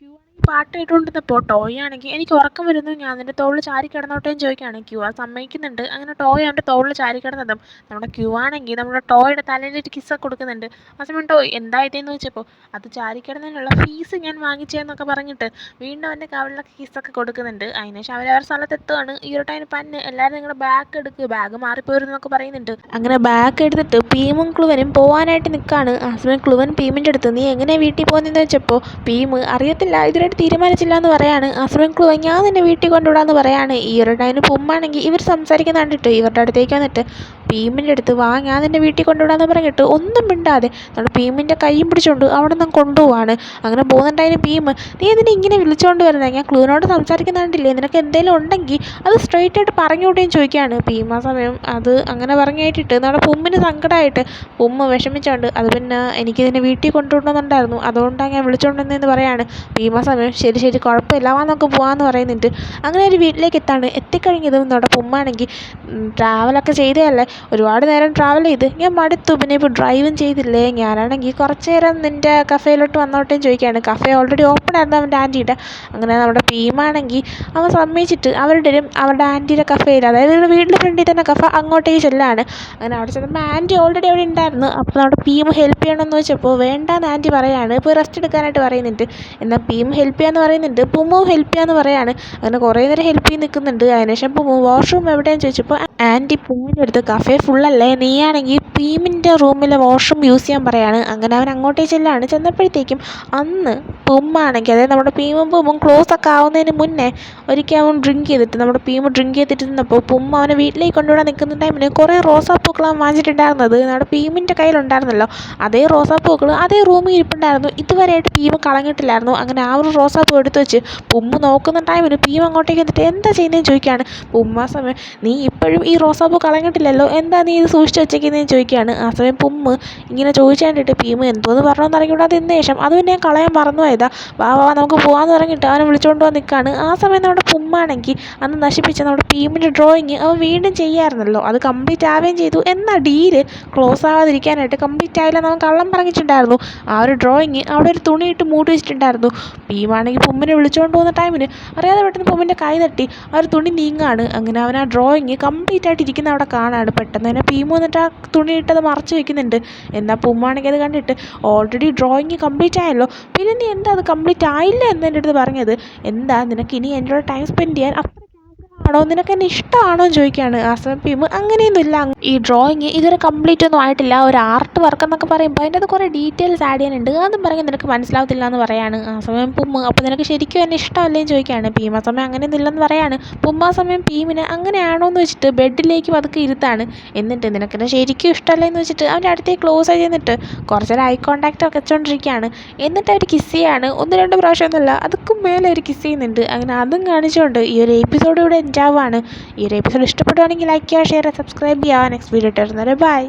പാട്ട് കേട്ടുകൊണ്ടിരുന്നപ്പോൾ ടോയ് ആണെങ്കിൽ എനിക്ക് ഉറക്കം വരുന്നു, ഞാൻ നിൻ്റെ തോളിൽ ചാരി കിടന്നോട്ടേ എന്ന് ചോദിക്കുകയാണ്. ക്യൂ ആ സമ്മതിക്കുന്നുണ്ട്. അങ്ങനെ ടോയ് അവൻ്റെ തോളിൽ ചാരി കിടന്നതും നമ്മുടെ ക്യൂ ആണെങ്കിൽ നമ്മുടെ ടോയുടെ തലയിലൊരു കിസ്സൊക്കെ കൊടുക്കുന്നുണ്ട്. ആ സമയം ടോയ് എന്താ ഇതെന്ന് ചോദിച്ചപ്പോൾ അത് ചാരി കിടന്നതിനുള്ള ഫീസ് ഞാൻ വാങ്ങിച്ചതെന്നൊക്കെ പറഞ്ഞിട്ട് വീണ്ടും അവൻ്റെ കവളിലൊക്കെ കിസ്സൊക്കെ കൊടുക്കുന്നുണ്ട്. അതിനുശേഷം അവരവരുടെ സ്ഥലത്തെത്തുകയാണ്. ഈ ഒരു ടൈം പന്ന് എല്ലാവരും നിങ്ങളുടെ ബാഗ് എടുക്കുക, ബാഗ് മാറിപ്പോയിരുന്നൊക്കെ പറയുന്നുണ്ട്. അങ്ങനെ ബാഗ് എടുത്തിട്ട് പീമും ക്ലുവനും പോകാനായിട്ട് നിൽക്കുകയാണ്. ആ സമയം ക്ലുവൻ പീമിൻ്റെ അടുത്ത് നീ എങ്ങനെ വീട്ടിൽ പോകുന്നതെന്ന് വെച്ചപ്പോൾ പീം അറിയത്തില്ല, ഇതിനായിട്ട് തീരുമാനിച്ചില്ല എന്ന് പറയാണ്. ആ സമയം ക്ലുവൻ ഞാൻ നിന്നെ വീട്ടിൽ കൊണ്ടുവിടാമെന്ന് പറയാണ്. ഈ ഒരു ടൈമിന് പുമ്മാണെങ്കിൽ ഇവർ സംസാരിക്കുന്ന കണ്ടിട്ട് ഇവരുടെ അടുത്തേക്ക് വന്നിട്ട് പീമിൻ്റെ അടുത്ത് വാ ഞാൻ നിന്നെ വീട്ടിൽ കൊണ്ടുവിടാമെന്ന് പറഞ്ഞിട്ട് ഒന്നും മിണ്ടാതെ നമ്മൾ പീമിൻ്റെ കൈയും പിടിച്ചുകൊണ്ട് അവിടെ നിന്ന് കൊണ്ടുപോവാണ്. അങ്ങനെ പോകുന്നുണ്ടായിരുന്നു പീം നീ എന്തിനാ ഇങ്ങനെ വിളിച്ചുകൊണ്ട് വരുന്നത്, ഞാൻ ക്ലൂവിനോട് സംസാരിക്കുന്ന കണ്ടില്ലേ, നിനക്ക് എന്തെങ്കിലും ഉണ്ടെങ്കിൽ അത് സ്ട്രെയിറ്റ് ആയിട്ട് പറഞ്ഞുകൂടെയും ചോദിക്കുകയാണ്. പീം ആ സമയം അത് അങ്ങനെ പറഞ്ഞു കേട്ടിട്ട് നമ്മുടെ പുമ്മിന് സങ്കടമായിട്ട് പുമ്മ വിഷമിച്ചുകൊണ്ട് അത് പിന്നെ എനിക്കിതിനെ വീട്ടിൽ കൊണ്ടുവിടണമെന്നുണ്ടായിരുന്നു, അതുകൊണ്ടാണ് ഞാൻ വിളിച്ചുകൊണ്ടുവന്നതെന്ന് പറയാണ്. പീം ആ സമയം ശരി ശരി കുഴപ്പമില്ല വാ നമുക്ക് പോകാമെന്ന് പറയുന്നുണ്ട്. അങ്ങനെ ഒരു വീട്ടിലേക്ക് എത്തിക്കഴിഞ്ഞതും നമ്മുടെ പുമ്മാണെങ്കിൽ ട്രാവലൊക്കെ ചെയ്തതല്ലേ, ഒരുപാട് നേരം ട്രാവൽ ചെയ്ത് ഞാൻ മടുത്തു, പിന്നെ ഇപ്പോൾ ഡ്രൈവും ചെയ്തില്ലേ, ഞാനാണെങ്കിൽ കുറച്ച് നേരം നിൻ്റെ കഫേയിലോട്ട് വന്നോട്ടേന്ന് ചോദിക്കുകയാണ്. കഫേ ഓൾറെഡി ഓപ്പൺ ആയിരുന്നു അവൻ്റെ ആൻറ്റിയുടെ. അങ്ങനെ നമ്മുടെ ഭീമാണെങ്കിൽ അവൻ സമ്മതിച്ചിട്ട് അവരുടെ ആൻറ്റിയുടെ കഫേയിൽ, അതായത് വീട്ടിൽ ഫ്രണ്ടിൽ തന്നെ കഫ, അങ്ങോട്ടേക്ക് ചെല്ലാണ്. അങ്ങനെ അവിടെ ചെന്നപ്പോൾ ആൻറ്റി ഓൾറെഡി അവിടെ ഉണ്ടായിരുന്നു. അപ്പോൾ നമ്മുടെ ഭീം ഹെൽപ്പ് ചെയ്യണമെന്ന് വെച്ചപ്പോൾ വേണ്ടാന്ന് ആൻറ്റി പറയാണ്, ഇപ്പോൾ റെസ്റ്റ് എടുക്കാനായിട്ട് പറയുന്നുണ്ട്. എന്നാൽ ഭീം ഹെൽപ്പ് ചെയ്യാന്ന് പറയുന്നുണ്ട്, പുമ്മും ഹെൽപ്പ് ചെയ്യാന്ന് പറയാണ്. അങ്ങനെ കുറേ നേരം ഹെൽപ്പ് ചെയ്ത് നിൽക്കുന്നുണ്ട്. അതിനുശേഷം പുമ്മു വാഷ്റൂം എവിടെയെന്ന് ചോദിച്ചപ്പോൾ ആൻറ്റി പുമ്മിൻ്റെ അടുത്ത് കഫേ ഫുള്ളല്ലേ, നീയാണെങ്കിൽ ഭീമിൻ്റെ റൂമിലെ വാഷ്റൂം യൂസ് ചെയ്യാൻ പറയാണ്. അങ്ങനെ അവൻ അങ്ങോട്ടേ ചെല്ലാണ്. ചെന്നപ്പോഴത്തേക്കും അന്ന് പുമ്മാണെങ്കിൽ, അതായത് നമ്മുടെ ഭീമും പുമ്മും ക്ലോസ് ഒക്കെ ആവുന്നതിന് മുന്നേ ഒരിക്കൽ അവൻ ഡ്രിങ്ക് ചെയ്തിട്ട്, നമ്മുടെ ഭീമ് ഡ്രിങ്ക് ചെയ്തിട്ട് നിന്നപ്പോൾ പുമ്മ അവനെ വീട്ടിലേക്ക് കൊണ്ടുവിടാൻ നിൽക്കുന്ന ടൈമിന് കുറേ റോസാപ്പൂക്കളാണ് വാങ്ങിച്ചിട്ടുണ്ടായിരുന്നത്. നമ്മുടെ ഭീമിൻ്റെ കയ്യിലുണ്ടായിരുന്നല്ലോ അതേ റോസാപ്പൂക്കൾ അതേ റൂമിൽ ഇരിപ്പുണ്ടായിരുന്നു. ഇതുവരെയായിട്ട് ഭീമ് കളഞ്ഞിട്ടില്ലായിരുന്നു. അങ്ങനെ ആ ഒരു റോസാപ്പൂ എടുത്ത് വെച്ച് പുമ്മ നോക്കുന്ന ടൈമിന് ഭീം അങ്ങോട്ടേക്ക് എന്നിട്ട് എന്താ ചെയ്യുന്നതെന്ന് ചോദിക്കുകയാണ്. പുമ്മ ആ സമയം നീ ഇപ്പോഴും ഈ റോസാപ്പൂ കളഞ്ഞിട്ടില്ലല്ലോ, എന്താ നീ ഇത് സൂക്ഷിച്ച് വെച്ചേക്കുന്നതെന്ന് ചോദിക്കുകയാണ്. ആ സമയം പുമ്മ് ഇങ്ങനെ ചോദിച്ചു കണ്ടിട്ട് ഭീം എന്തോന്ന് പറഞ്ഞോന്ന് ഇറങ്ങിയിട്ട് അതിന് ശേഷം അത് പിന്നെ ഞാൻ കളയാൻ മറന്നു പോയതാ, വാ വാ നമുക്ക് പോകാമെന്ന് പറഞ്ഞിട്ട് അവനെ വിളിച്ചുകൊണ്ട് വന്ന് നിൽക്കുകയാണ്. ആ സമയം നമ്മുടെ പുമ്മാണെങ്കിൽ അന്ന് നശിപ്പിച്ച നമ്മുടെ ഭീമിൻ്റെ ഡ്രോയിങ് അവൻ വീണ്ടും ചെയ്യാമായിരുന്നല്ലോ, അത് കംപ്ലീറ്റ് ആവുകയും ചെയ്തു. എന്നാൽ ഡീല് ക്ലോസ് ആവാതിരിക്കാനായിട്ട് കംപ്ലീറ്റ് ആയില്ലെന്ന് അവൻ കള്ളം പറഞ്ഞിട്ടുണ്ടായിരുന്നു. ആ ഒരു ഡ്രോയിങ് അവിടെ ഒരു തുണി ഇട്ട് മൂടി വെച്ചിട്ടുണ്ടായിരുന്നു. ഭീമാണെങ്കിൽ പുമ്മിനെ വിളിച്ചുകൊണ്ട് പോകുന്ന ടൈമിന് അറിയാതെ പെട്ടെന്ന് പുമ്മിൻ്റെ കൈ തട്ടി ആ ഒരു തുണി നീങ്ങാണ്. അങ്ങനെ അവൻ ആ ഡ്രോയിങ് കംപ്ലീറ്റ് ആയിട്ട് ഇരിക്കുന്ന അവിടെ കാണാണ്. പെട്ടെന്ന് തന്നെ ഭീമ് വന്നിട്ട് ആ തുണി ഇട്ടത് മറച്ച് വെക്കുന്നുണ്ട്. എന്നാൽ പുമ്മാണെങ്കിൽ അത് കണ്ടിട്ട് ഓൾറെഡി ഡ്രോയിങ് കംപ്ലീറ്റ് ആയല്ലോ, പിന്നെ നീ എന്താ അത് കംപ്ലീറ്റ് ആയില്ല എന്ന് എൻ്റെ അടുത്ത് പറഞ്ഞത്, എന്താ നിനക്ക് ഇനി എൻ്റെ കൂടെ ടൈം സ്പെൻഡ് ചെയ്യാൻ ആണോ, നിനക്ക് എന്നെ ഇഷ്ടമാണോ എന്ന് ചോദിക്കുകയാണ്. ആ സമയം ഭീം അങ്ങനെയൊന്നുമില്ല, ഈ ഡ്രോയിങ് ഇതുവരെ കംപ്ലീറ്റ് ഒന്നും ആയിട്ടില്ല, ഒരു ആർട്ട് വർക്ക് എന്നൊക്കെ പറയുമ്പോൾ അതിൻ്റെ അത് കുറേ ഡീറ്റെയിൽസ് ആഡ് ചെയ്യാനുണ്ട്, അതൊന്നും പറയുമ്പോൾ നിനക്ക് മനസ്സിലാവത്തില്ല എന്ന് പറയാണ്. ആ സമയം പുമ്മ അപ്പോൾ നിനക്ക് ശരിക്കും എന്നെ ഇഷ്ടമല്ലേ എന്ന് ചോദിക്കുകയാണ്. ഭീം ആ സമയം അങ്ങനെയൊന്നും ഇല്ലെന്ന് പറയാണ്. പുമ്മ ആ സമയം ഭീമിനെ അങ്ങനെയാണോ എന്ന് വെച്ചിട്ട് ബെഡിലേക്ക് പതുക്കെ ഇരുത്താണ്. എന്നിട്ട് നിനക്കെന്നെ ശരിക്കും ഇഷ്ടമല്ലേ എന്ന് വെച്ചിട്ട് അവൻ്റെ അടുത്തേക്ക് ക്ലോസ് ചെയ്തിട്ട് കുറച്ച് നേരം ഐ കോൺടാക്റ്റ് ഒക്കെ വെച്ചുകൊണ്ടിരിക്കുകയാണ്. എന്നിട്ട് അവർ കിസ് ചെയ്യാണ്. 1-2 പ്രാവശ്യമൊന്നുമല്ല, അതൊക്കെ മേലെ അവർ കിസ് ചെയ്യുന്നുണ്ട്. അങ്ങനെ അതും കാണിച്ചുകൊണ്ട് ഈ ഒരു എപ്പിസോഡ് ഇവിടെ എൻജോയ് ആണ്. ഈ ഒരു എപ്പിസോഡ് ഇഷ്ടപ്പെടുവാണെങ്കിൽ ലൈക്ക് ചെയ്യുക, ഷെയർ, സബ്സ്ക്രൈബ് ചെയ്യുക. നെക്സ്റ്റ് വീഡിയോ ഇട്ട് വരുന്നത് ബൈ.